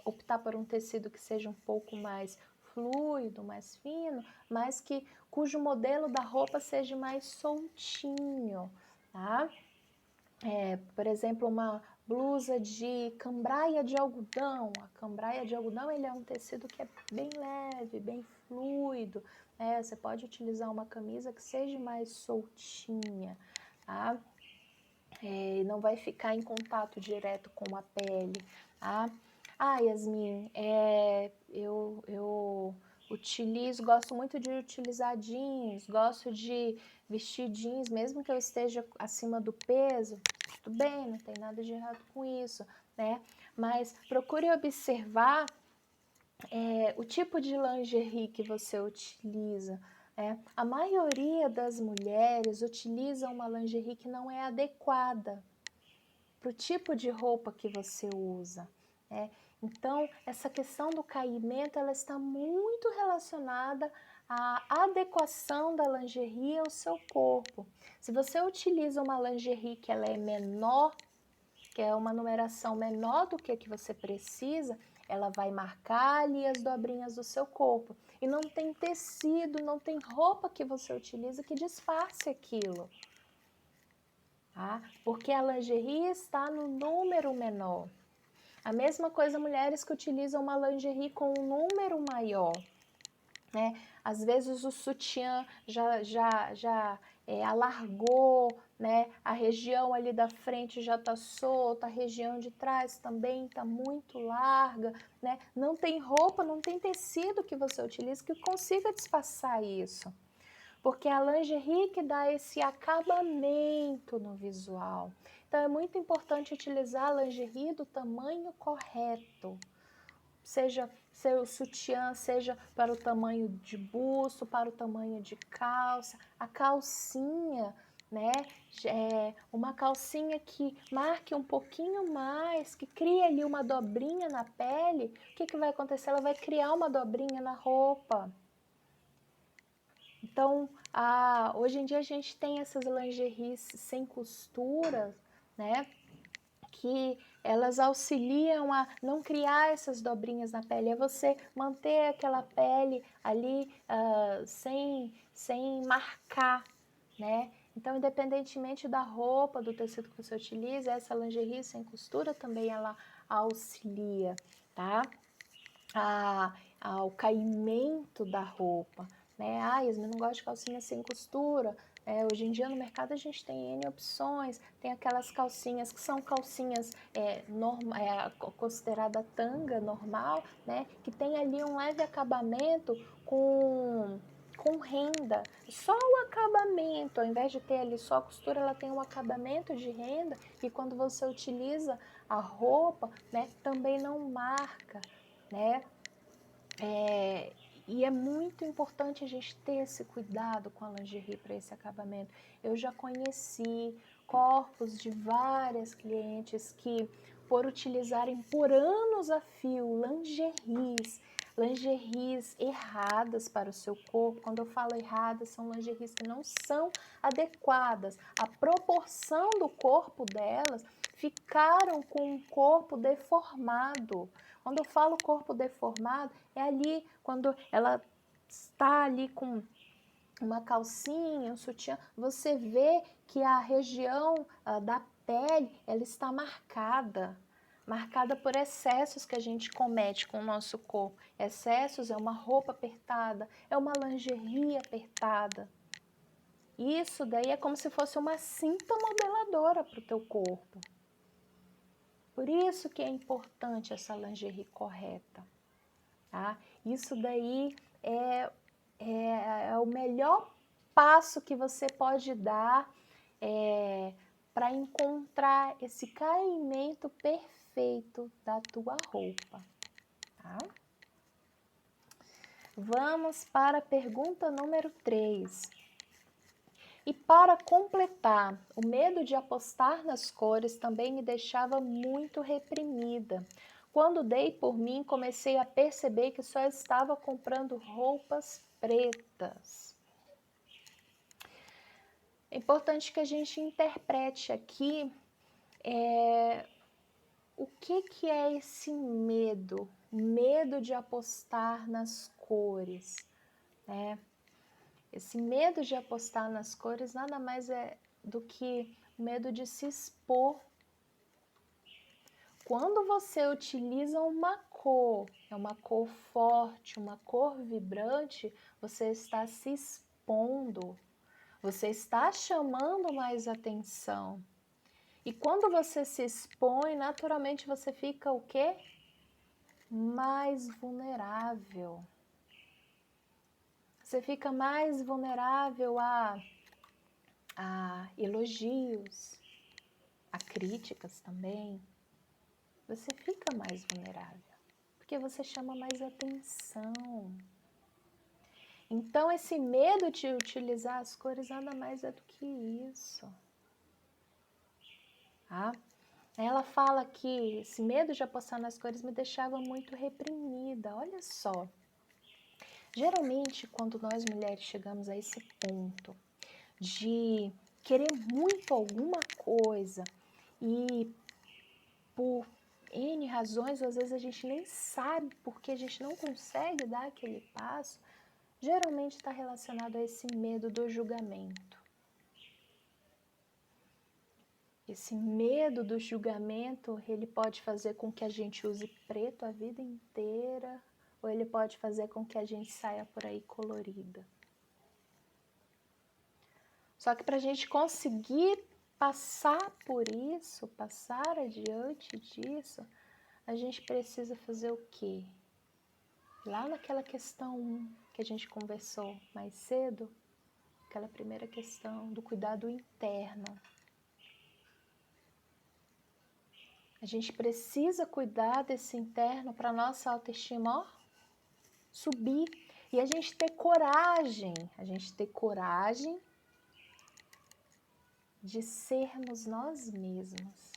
optar por um tecido que seja um pouco mais fluido, mais fino, mas cujo modelo da roupa seja mais soltinho, tá? Por exemplo, uma blusa de cambraia de algodão. A cambraia de algodão, ele é um tecido que é bem leve, bem fluido. Você pode utilizar uma camisa que seja mais soltinha, tá? E não vai ficar em contato direto com a pele, tá? Yasmin, eu gosto muito de utilizar jeans, gosto de vestir jeans, mesmo que eu esteja acima do peso, tudo bem, não tem nada de errado com isso, né? Mas procure observar o tipo de lingerie que você utiliza. A maioria das mulheres utiliza uma lingerie que não é adequada para o tipo de roupa que você usa. Então, essa questão do caimento, ela está muito relacionada à adequação da lingerie ao seu corpo. Se você utiliza uma lingerie que ela é menor, que é uma numeração menor do que você precisa, ela vai marcar ali as dobrinhas do seu corpo. E não tem tecido, não tem roupa que você utiliza que disfarce aquilo. Tá? Porque a lingerie está no número menor. A mesma coisa mulheres que utilizam uma lingerie com um número maior, né? Às vezes o sutiã já alargou, né? A região ali da frente já está solta, a região de trás também está muito larga, né? Não tem roupa, não tem tecido que você utilize que consiga disfarçar isso. Porque é a lingerie que dá esse acabamento no visual. Então é muito importante utilizar a lingerie do tamanho correto. Seja seu sutiã, seja para o tamanho de busto, para o tamanho de calça, a calcinha, né? Uma calcinha que marque um pouquinho mais, que crie ali uma dobrinha na pele, o que vai acontecer? Ela vai criar uma dobrinha na roupa. Então, hoje em dia a gente tem essas lingeries sem costura, né? Que elas auxiliam a não criar essas dobrinhas na pele, é você manter aquela pele ali sem marcar, né? Então, independentemente da roupa, do tecido que você utiliza, essa lingerie sem costura também ela auxilia, tá? Ao caimento da roupa, né? Yasmin, não gosto de calcinha sem costura. Hoje em dia no mercado a gente tem N opções, tem aquelas calcinhas que são calcinhas considerada tanga normal, né? Que tem ali um leve acabamento com renda, só o acabamento, ao invés de ter ali só a costura, ela tem um acabamento de renda e quando você utiliza a roupa, né, também não marca, né? E é muito importante a gente ter esse cuidado com a lingerie para esse acabamento. Eu já conheci corpos de várias clientes que, por utilizarem por anos a fio lingeries erradas para o seu corpo. Quando eu falo erradas, são lingeries que não são adequadas. A proporção do corpo delas ficaram com um corpo deformado. Quando eu falo corpo deformado, é ali quando ela está ali com uma calcinha, um sutiã, você vê que a região da pele, ela está marcada por excessos que a gente comete com o nosso corpo. Excessos é uma roupa apertada, é uma lingerie apertada. Isso daí é como se fosse uma cinta modeladora para o teu corpo. Por isso que é importante essa lingerie correta, tá? Isso daí é o melhor passo que você pode dar para encontrar esse caimento perfeito da tua roupa, tá? Vamos para a pergunta número 3. E para completar, o medo de apostar nas cores também me deixava muito reprimida. Quando dei por mim, comecei a perceber que só estava comprando roupas pretas. É importante que a gente interprete aqui o que é esse medo, medo de apostar nas cores, né? Esse medo de apostar nas cores nada mais é do que medo de se expor. Quando você utiliza uma cor, é uma cor forte, uma cor vibrante, você está se expondo, você está chamando mais atenção. E quando você se expõe, naturalmente você fica o quê? Mais vulnerável. Você fica mais vulnerável a elogios, a críticas também. Você fica mais vulnerável, porque você chama mais atenção. Então, esse medo de utilizar as cores nada mais é do que isso. Tá? Ela fala que esse medo de apostar nas cores me deixava muito reprimida. Olha só. Geralmente, quando nós mulheres chegamos a esse ponto de querer muito alguma coisa e por N razões, ou às vezes a gente nem sabe porque a gente não consegue dar aquele passo, geralmente está relacionado a esse medo do julgamento. Esse medo do julgamento, ele pode fazer com que a gente use preto a vida inteira, ou ele pode fazer com que a gente saia por aí colorida. Só que para a gente conseguir passar por isso, passar adiante disso, a gente precisa fazer o quê? Lá naquela questão que a gente conversou mais cedo, aquela primeira questão do cuidado interno. A gente precisa cuidar desse interno para a nossa autoestima subir. E a gente ter coragem de sermos nós mesmos.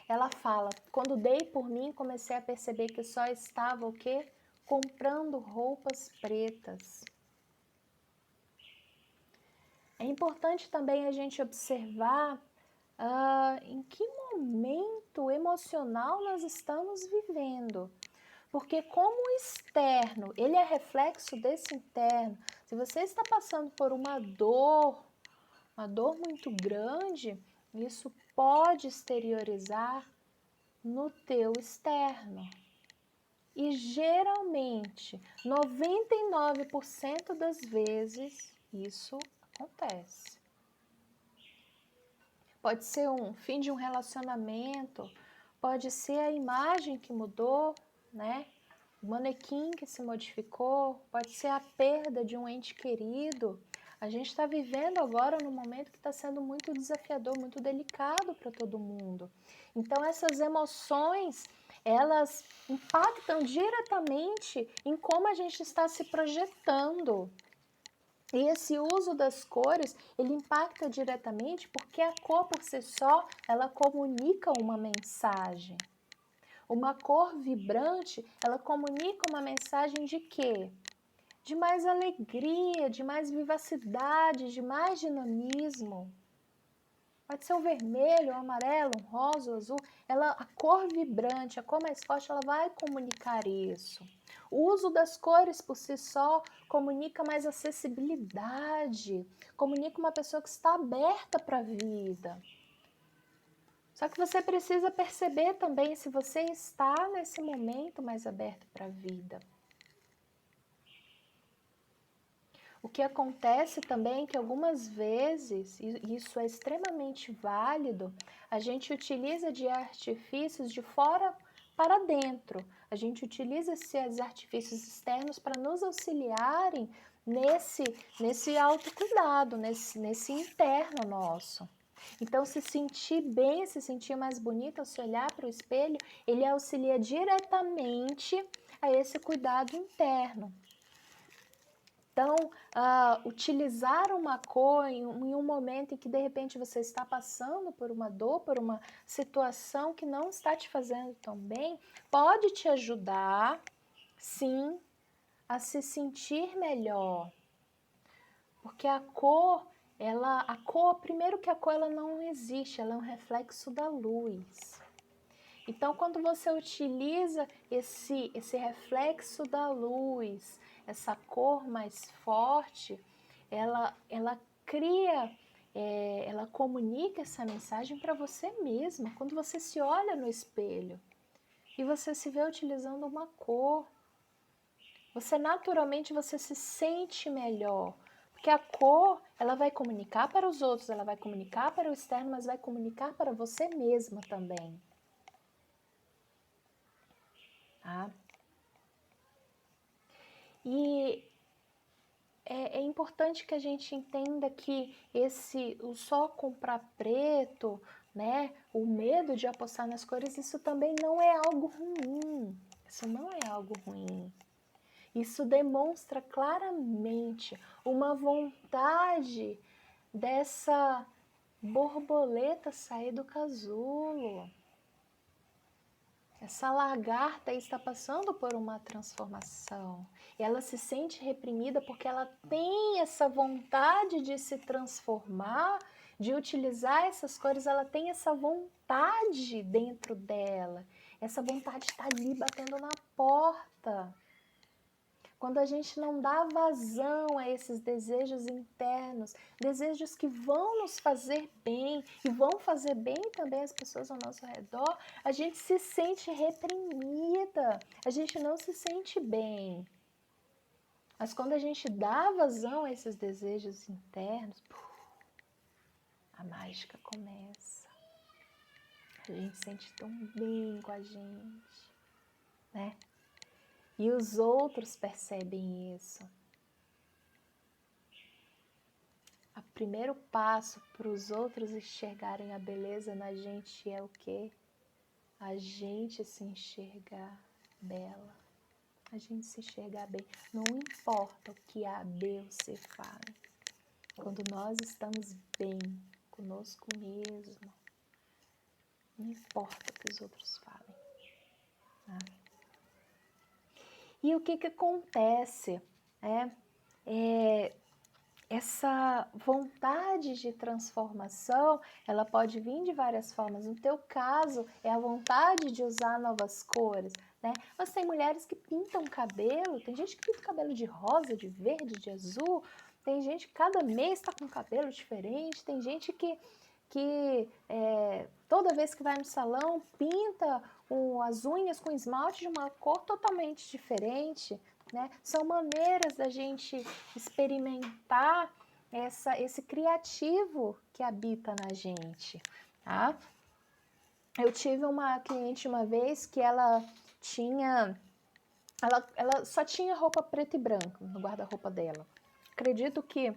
Ela fala, quando dei por mim, comecei a perceber que só estava o quê? Comprando roupas pretas. É importante também a gente observar em que momento emocional nós estamos vivendo. Porque como o externo, ele é reflexo desse interno. Se você está passando por uma dor muito grande, isso pode exteriorizar no teu externo. E geralmente, 99% das vezes, isso acontece. Pode ser um fim de um relacionamento, pode ser a imagem que mudou, né? O manequim que se modificou, pode ser a perda de um ente querido. A gente está vivendo agora num momento que está sendo muito desafiador, muito delicado para todo mundo. Então, essas emoções, elas impactam diretamente em como a gente está se projetando. E esse uso das cores, ele impacta diretamente porque a cor por si só, ela comunica uma mensagem. Uma cor vibrante, ela comunica uma mensagem de quê? De mais alegria, de mais vivacidade, de mais dinamismo. Pode ser um vermelho, um amarelo, um rosa, um azul. A cor vibrante, a cor mais forte, ela vai comunicar isso. O uso das cores por si só comunica mais acessibilidade, comunica uma pessoa que está aberta para a vida. Só que você precisa perceber também se você está nesse momento mais aberto para a vida. O que acontece também é que algumas vezes, e isso é extremamente válido, a gente utiliza de artifícios de fora para dentro. A gente utiliza esses artifícios externos para nos auxiliarem nesse autocuidado, nesse interno nosso. Então, se sentir bem, se sentir mais bonito ao se olhar para o espelho, ele auxilia diretamente a esse cuidado interno. Então, utilizar uma cor em um momento em que de repente você está passando por uma dor, por uma situação que não está te fazendo tão bem, pode te ajudar, sim, a se sentir melhor. Porque a cor, primeiro que a cor ela não existe, ela é um reflexo da luz. Então, quando você utiliza esse reflexo da luz, essa cor mais forte, ela cria, ela comunica essa mensagem para você mesma. Quando você se olha no espelho e você se vê utilizando uma cor, naturalmente você se sente melhor. Porque a cor, ela vai comunicar para os outros, ela vai comunicar para o externo, mas vai comunicar para você mesma também. Tá? E é importante que a gente entenda que o só comprar preto, né, o medo de apostar nas cores, isso também não é algo ruim. Isso não é algo ruim. Isso demonstra claramente uma vontade dessa borboleta sair do casulo. Essa lagarta está passando por uma transformação. Ela se sente reprimida porque ela tem essa vontade de se transformar, de utilizar essas cores, ela tem essa vontade dentro dela. Essa vontade está ali batendo na porta. Quando a gente não dá vazão a esses desejos internos, desejos que vão nos fazer bem e vão fazer bem também as pessoas ao nosso redor, a gente se sente reprimida, a gente não se sente bem. Mas quando a gente dá vazão a esses desejos internos, a mágica começa. A gente se sente tão bem com a gente, né? E os outros percebem isso. O primeiro passo para os outros enxergarem a beleza na gente é o quê? A gente se enxergar bela. A gente se enxergar bem. Não importa o que A, B ou C falem. Quando nós estamos bem conosco mesmo, não importa o que os outros falem. Tá? E o que acontece? Essa vontade de transformação, ela pode vir de várias formas. No teu caso, é a vontade de usar novas cores, né? Mas tem mulheres que pintam cabelo, tem gente que pinta o cabelo de rosa, de verde, de azul, tem gente que cada mês está com um cabelo diferente, tem gente que toda vez que vai no salão pinta as unhas com esmalte de uma cor totalmente diferente, né? São maneiras da gente experimentar esse criativo que habita na gente, tá? Eu tive uma cliente uma vez que ela só tinha roupa preta e branca no guarda-roupa dela. Acredito que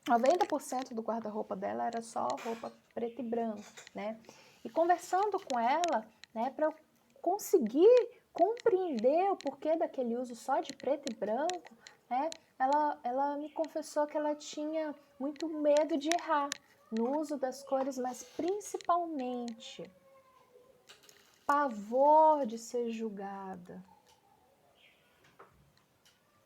90% do guarda-roupa dela era só roupa preta e branca, né? E conversando com ela, né, para eu consegui compreender o porquê daquele uso só de preto e branco, né? Ela me confessou que ela tinha muito medo de errar no uso das cores, mas principalmente pavor de ser julgada.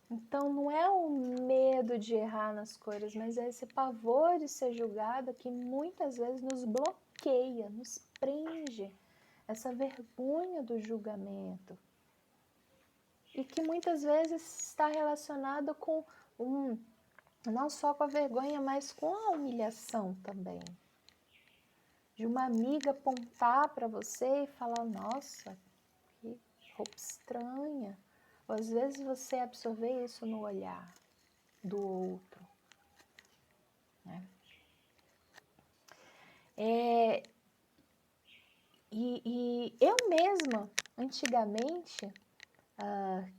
Então não é o medo de errar nas cores, mas é esse pavor de ser julgada que muitas vezes nos bloqueia, nos prende, essa vergonha do julgamento. E que muitas vezes está relacionado com não só com a vergonha, mas com a humilhação também. De uma amiga apontar para você e falar, nossa, que roupa estranha. Ou às vezes você absorver isso no olhar do outro. Né? E eu mesma, antigamente,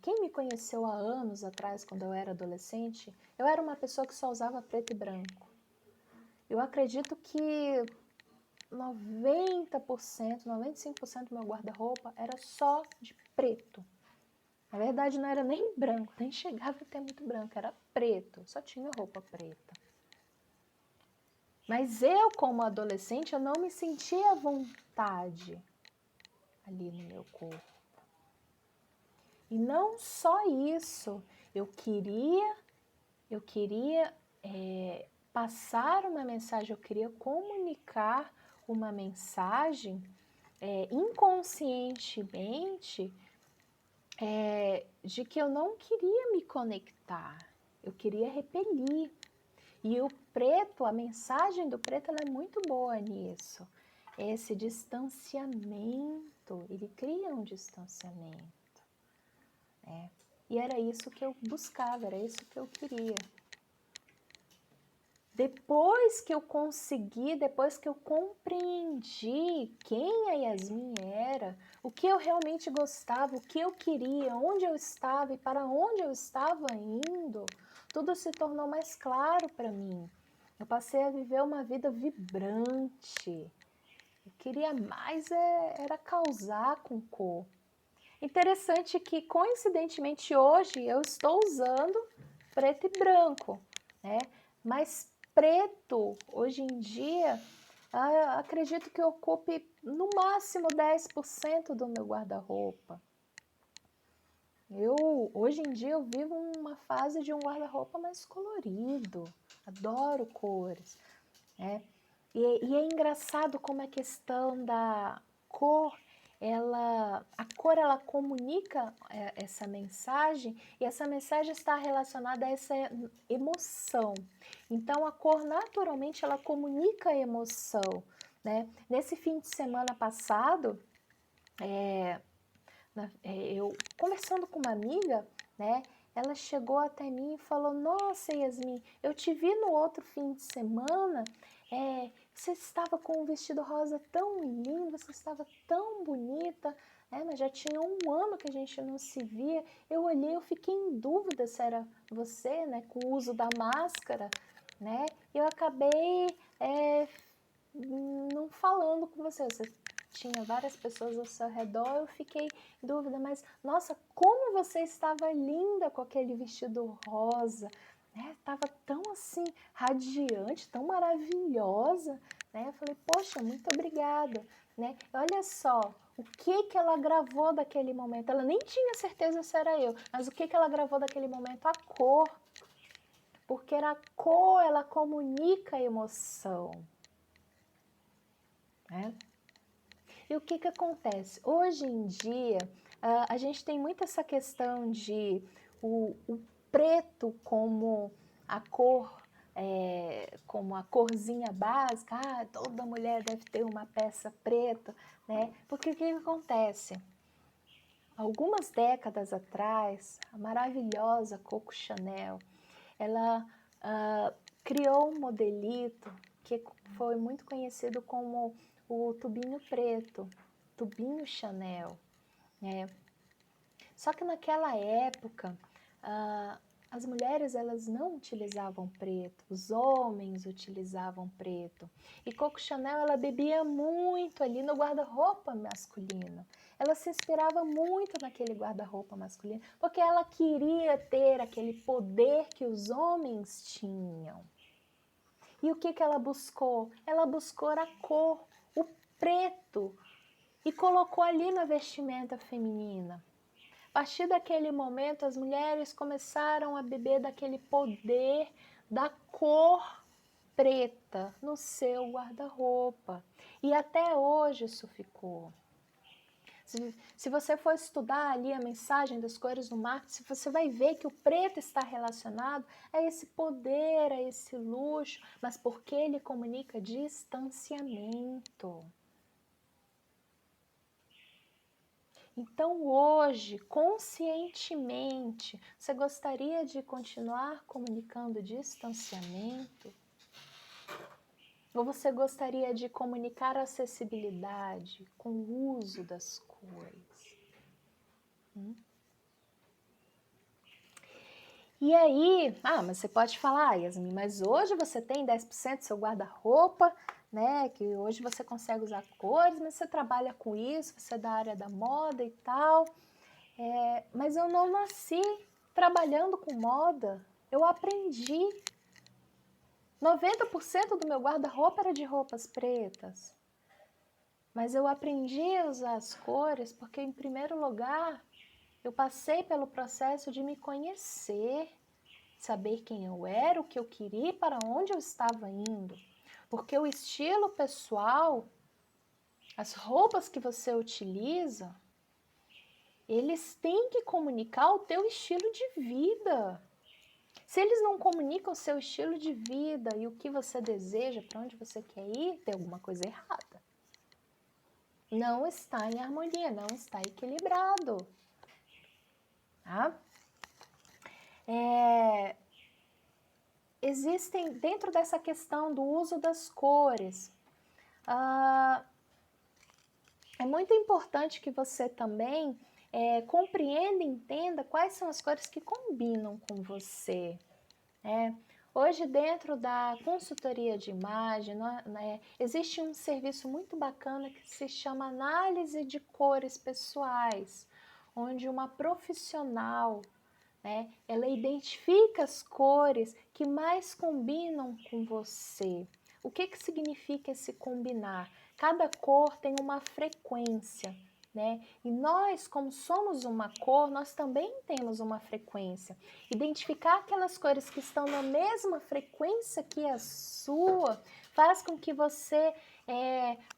quem me conheceu há anos atrás, quando eu era adolescente, eu era uma pessoa que só usava preto e branco. Eu acredito que 90%, 95% do meu guarda-roupa era só de preto. Na verdade, não era nem branco, nem chegava a ter muito branco, era preto, só tinha roupa preta. Mas eu, como adolescente, eu não me sentia à vontade ali no meu corpo. E não só isso, eu queria passar uma mensagem, eu queria comunicar uma mensagem inconscientemente de que eu não queria me conectar, eu queria repelir. E o preto, a mensagem do preto, ela é muito boa nisso. Esse distanciamento, ele cria um distanciamento. E era isso que eu buscava, era isso que eu queria. Depois que eu consegui, depois que eu compreendi quem a Yasmin era, o que eu realmente gostava, o que eu queria, onde eu estava e para onde eu estava indo, tudo se tornou mais claro para mim. Eu passei a viver uma vida vibrante. Eu queria mais era causar com cor. Interessante que, coincidentemente, hoje eu estou usando preto e branco, né? Mas preto, hoje em dia, acredito que ocupe no máximo 10% do meu guarda-roupa. Hoje em dia, eu vivo uma fase de um guarda-roupa mais colorido, adoro cores, né? E é engraçado como a questão da cor, a cor ela comunica essa mensagem e essa mensagem está relacionada a essa emoção. Então a cor naturalmente ela comunica a emoção, né? Nesse fim de semana passado, eu conversando com uma amiga, né? Ela chegou até mim e falou, nossa Yasmin, eu te vi no outro fim de semana, você estava com um vestido rosa tão lindo, você estava tão bonita, mas já tinha um ano que a gente não se via. Eu olhei, eu fiquei em dúvida se era você, né, com o uso da máscara, né? E eu acabei não falando com você. Você tinha várias pessoas ao seu redor, eu fiquei em dúvida, mas nossa, como você estava linda com aquele vestido rosa, né? Tava tão assim, radiante, tão maravilhosa, né? Eu falei, poxa, muito obrigada, né? Olha só, o que ela gravou daquele momento, ela nem tinha certeza se era eu, mas o que ela gravou daquele momento? A cor, porque a cor, ela comunica a emoção, né? E o que acontece? Hoje em dia, a gente tem muito essa questão de o preto como a cor, como a corzinha básica. Toda mulher deve ter uma peça preta, né? Porque o que acontece? Algumas décadas atrás, a maravilhosa Coco Chanel, ela criou um modelito que foi muito conhecido como o tubinho preto, tubinho Chanel, né? Só que naquela época, As mulheres, elas não utilizavam preto, os homens utilizavam preto. E Coco Chanel, ela bebia muito ali no guarda-roupa masculino. Ela se inspirava muito naquele guarda-roupa masculino, porque ela queria ter aquele poder que os homens tinham. E o que ela buscou? Ela buscou a cor, o preto, e colocou ali na vestimenta feminina. A partir daquele momento, as mulheres começaram a beber daquele poder da cor preta no seu guarda-roupa. E até hoje isso ficou. Se você for estudar ali a mensagem das cores do marketing, você vai ver que o preto está relacionado a esse poder, a esse luxo, mas porque ele comunica distanciamento. Então hoje, conscientemente, você gostaria de continuar comunicando distanciamento? Ou você gostaria de comunicar acessibilidade com o uso das cores? E aí, mas você pode falar, Yasmin, mas hoje você tem 10% do seu guarda-roupa, né? Que hoje você consegue usar cores, mas você trabalha com isso, você é da área da moda e tal. Mas eu não nasci trabalhando com moda, eu aprendi. 90% do meu guarda-roupa era de roupas pretas. Mas eu aprendi a usar as cores porque, em primeiro lugar, eu passei pelo processo de me conhecer, saber quem eu era, o que eu queria e para onde eu estava indo. Porque o estilo pessoal, as roupas que você utiliza, eles têm que comunicar o teu estilo de vida. Se eles não comunicam o seu estilo de vida e o que você deseja, para onde você quer ir, tem alguma coisa errada. Não está em harmonia, não está equilibrado. Tá? Existem, dentro dessa questão do uso das cores, é muito importante que você também compreenda e entenda quais são as cores que combinam com você. Hoje, dentro da consultoria de imagem, existe um serviço muito bacana que se chama análise de cores pessoais, onde uma profissional, ela identifica as cores que mais combinam com você. O que significa esse combinar? Cada cor tem uma frequência, e nós, como somos uma cor, nós também temos uma frequência. Identificar aquelas cores que estão na mesma frequência que a sua faz com que você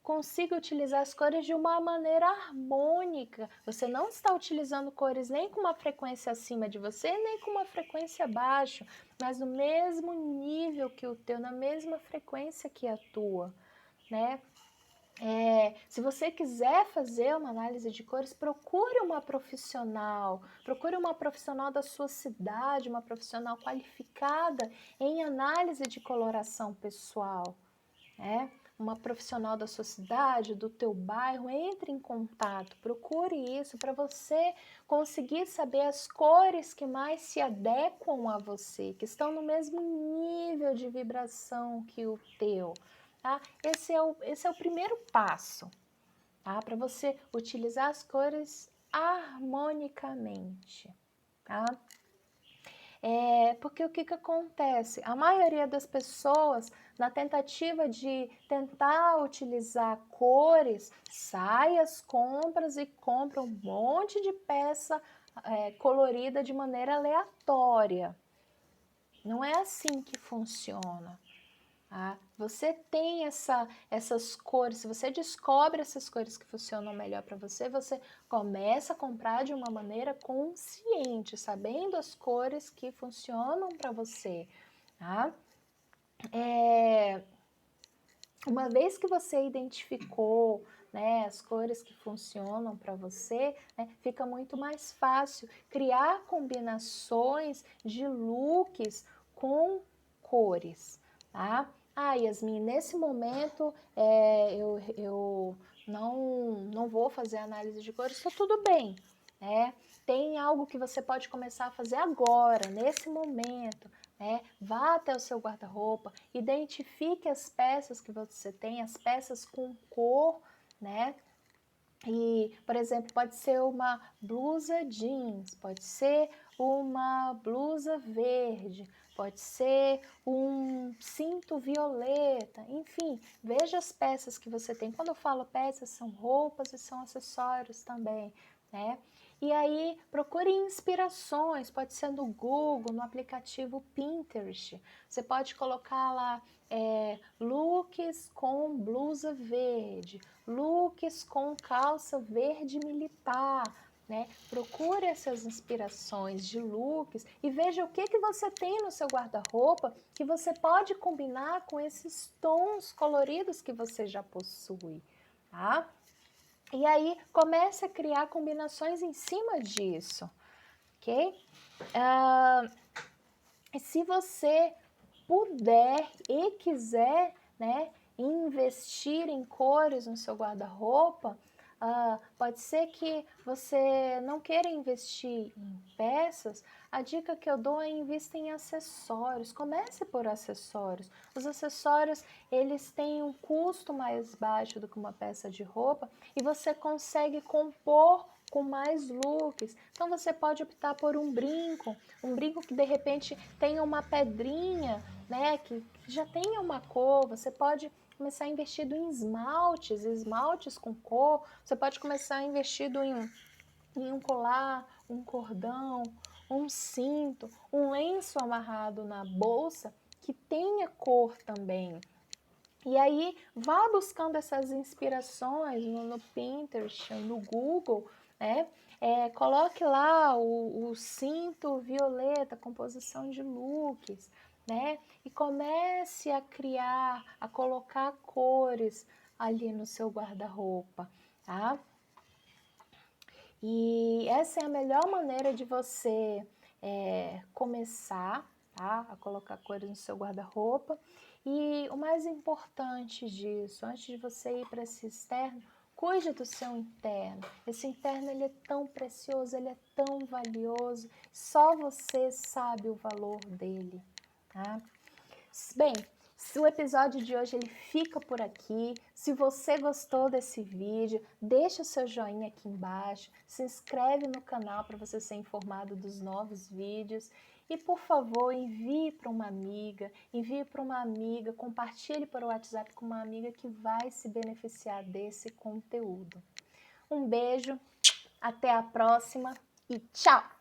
consiga utilizar as cores de uma maneira harmônica. Você não está utilizando cores nem com uma frequência acima de você, nem com uma frequência abaixo, mas no mesmo nível que o teu, na mesma frequência que a tua, se você quiser fazer uma análise de cores, procure uma profissional da sua cidade, uma profissional qualificada em análise de coloração pessoal, uma profissional da sua cidade, do teu bairro, entre em contato, procure isso para você conseguir saber as cores que mais se adequam a você, que estão no mesmo nível de vibração que o teu. Tá? Esse é o primeiro passo, tá? Para você utilizar as cores harmonicamente. Tá? Porque o que acontece? A maioria das pessoas, na tentativa de tentar utilizar cores, sai às compras e compra um monte de peça colorida de maneira aleatória. Não é assim que funciona. Você tem essas cores, se você descobre essas cores que funcionam melhor para você, você começa a comprar de uma maneira consciente, sabendo as cores que funcionam para você. Tá? Uma vez que você identificou as cores que funcionam para você, fica muito mais fácil criar combinações de looks com cores. Tá? Yasmin, nesse momento eu não vou fazer análise de cores, está tudo bem. né? Tem algo que você pode começar a fazer agora, nesse momento, né? Vá até o seu guarda-roupa, identifique as peças que você tem, as peças com cor, né? E, por exemplo, pode ser uma blusa jeans, pode ser uma blusa verde, pode ser um cinto violeta, enfim, veja as peças que você tem. Quando eu falo peças, são roupas e são acessórios também, né? E aí, procure inspirações, pode ser no Google, no aplicativo Pinterest. Você pode colocar lá looks com blusa verde, looks com calça verde militar, né? Procure essas inspirações de looks e veja o que você tem no seu guarda-roupa que você pode combinar com esses tons coloridos que você já possui, tá? E aí comece a criar combinações em cima disso, ok? E se você puder e quiser, né, investir em cores no seu guarda-roupa, pode ser que você não queira investir em peças. A dica que eu dou é invista em acessórios. Comece por acessórios. Os acessórios, eles têm um custo mais baixo do que uma peça de roupa e você consegue compor com mais looks. Então você pode optar por um brinco que de repente tenha uma pedrinha, né, que já tenha uma cor. Você pode começar investido em esmaltes com cor. Você pode começar investido em um colar, um cordão, um cinto, um lenço amarrado na bolsa que tenha cor também. E aí, vá buscando essas inspirações no Pinterest, no Google, né? Coloque lá o cinto violeta, composição de looks, né? E comece a criar, a colocar cores ali no seu guarda-roupa, tá? E essa é a melhor maneira de você começar, tá? A colocar cores no seu guarda-roupa. E o mais importante disso, antes de você ir para esse externo, cuide do seu interno. Esse interno, ele é tão precioso, ele é tão valioso, só você sabe o valor dele, tá? Bem, o episódio de hoje ele fica por aqui. Se você gostou desse vídeo, deixa o seu joinha aqui embaixo, se inscreve no canal para você ser informado dos novos vídeos e, por favor, envie para uma amiga, compartilhe para o WhatsApp com uma amiga que vai se beneficiar desse conteúdo. Um beijo, até a próxima e tchau!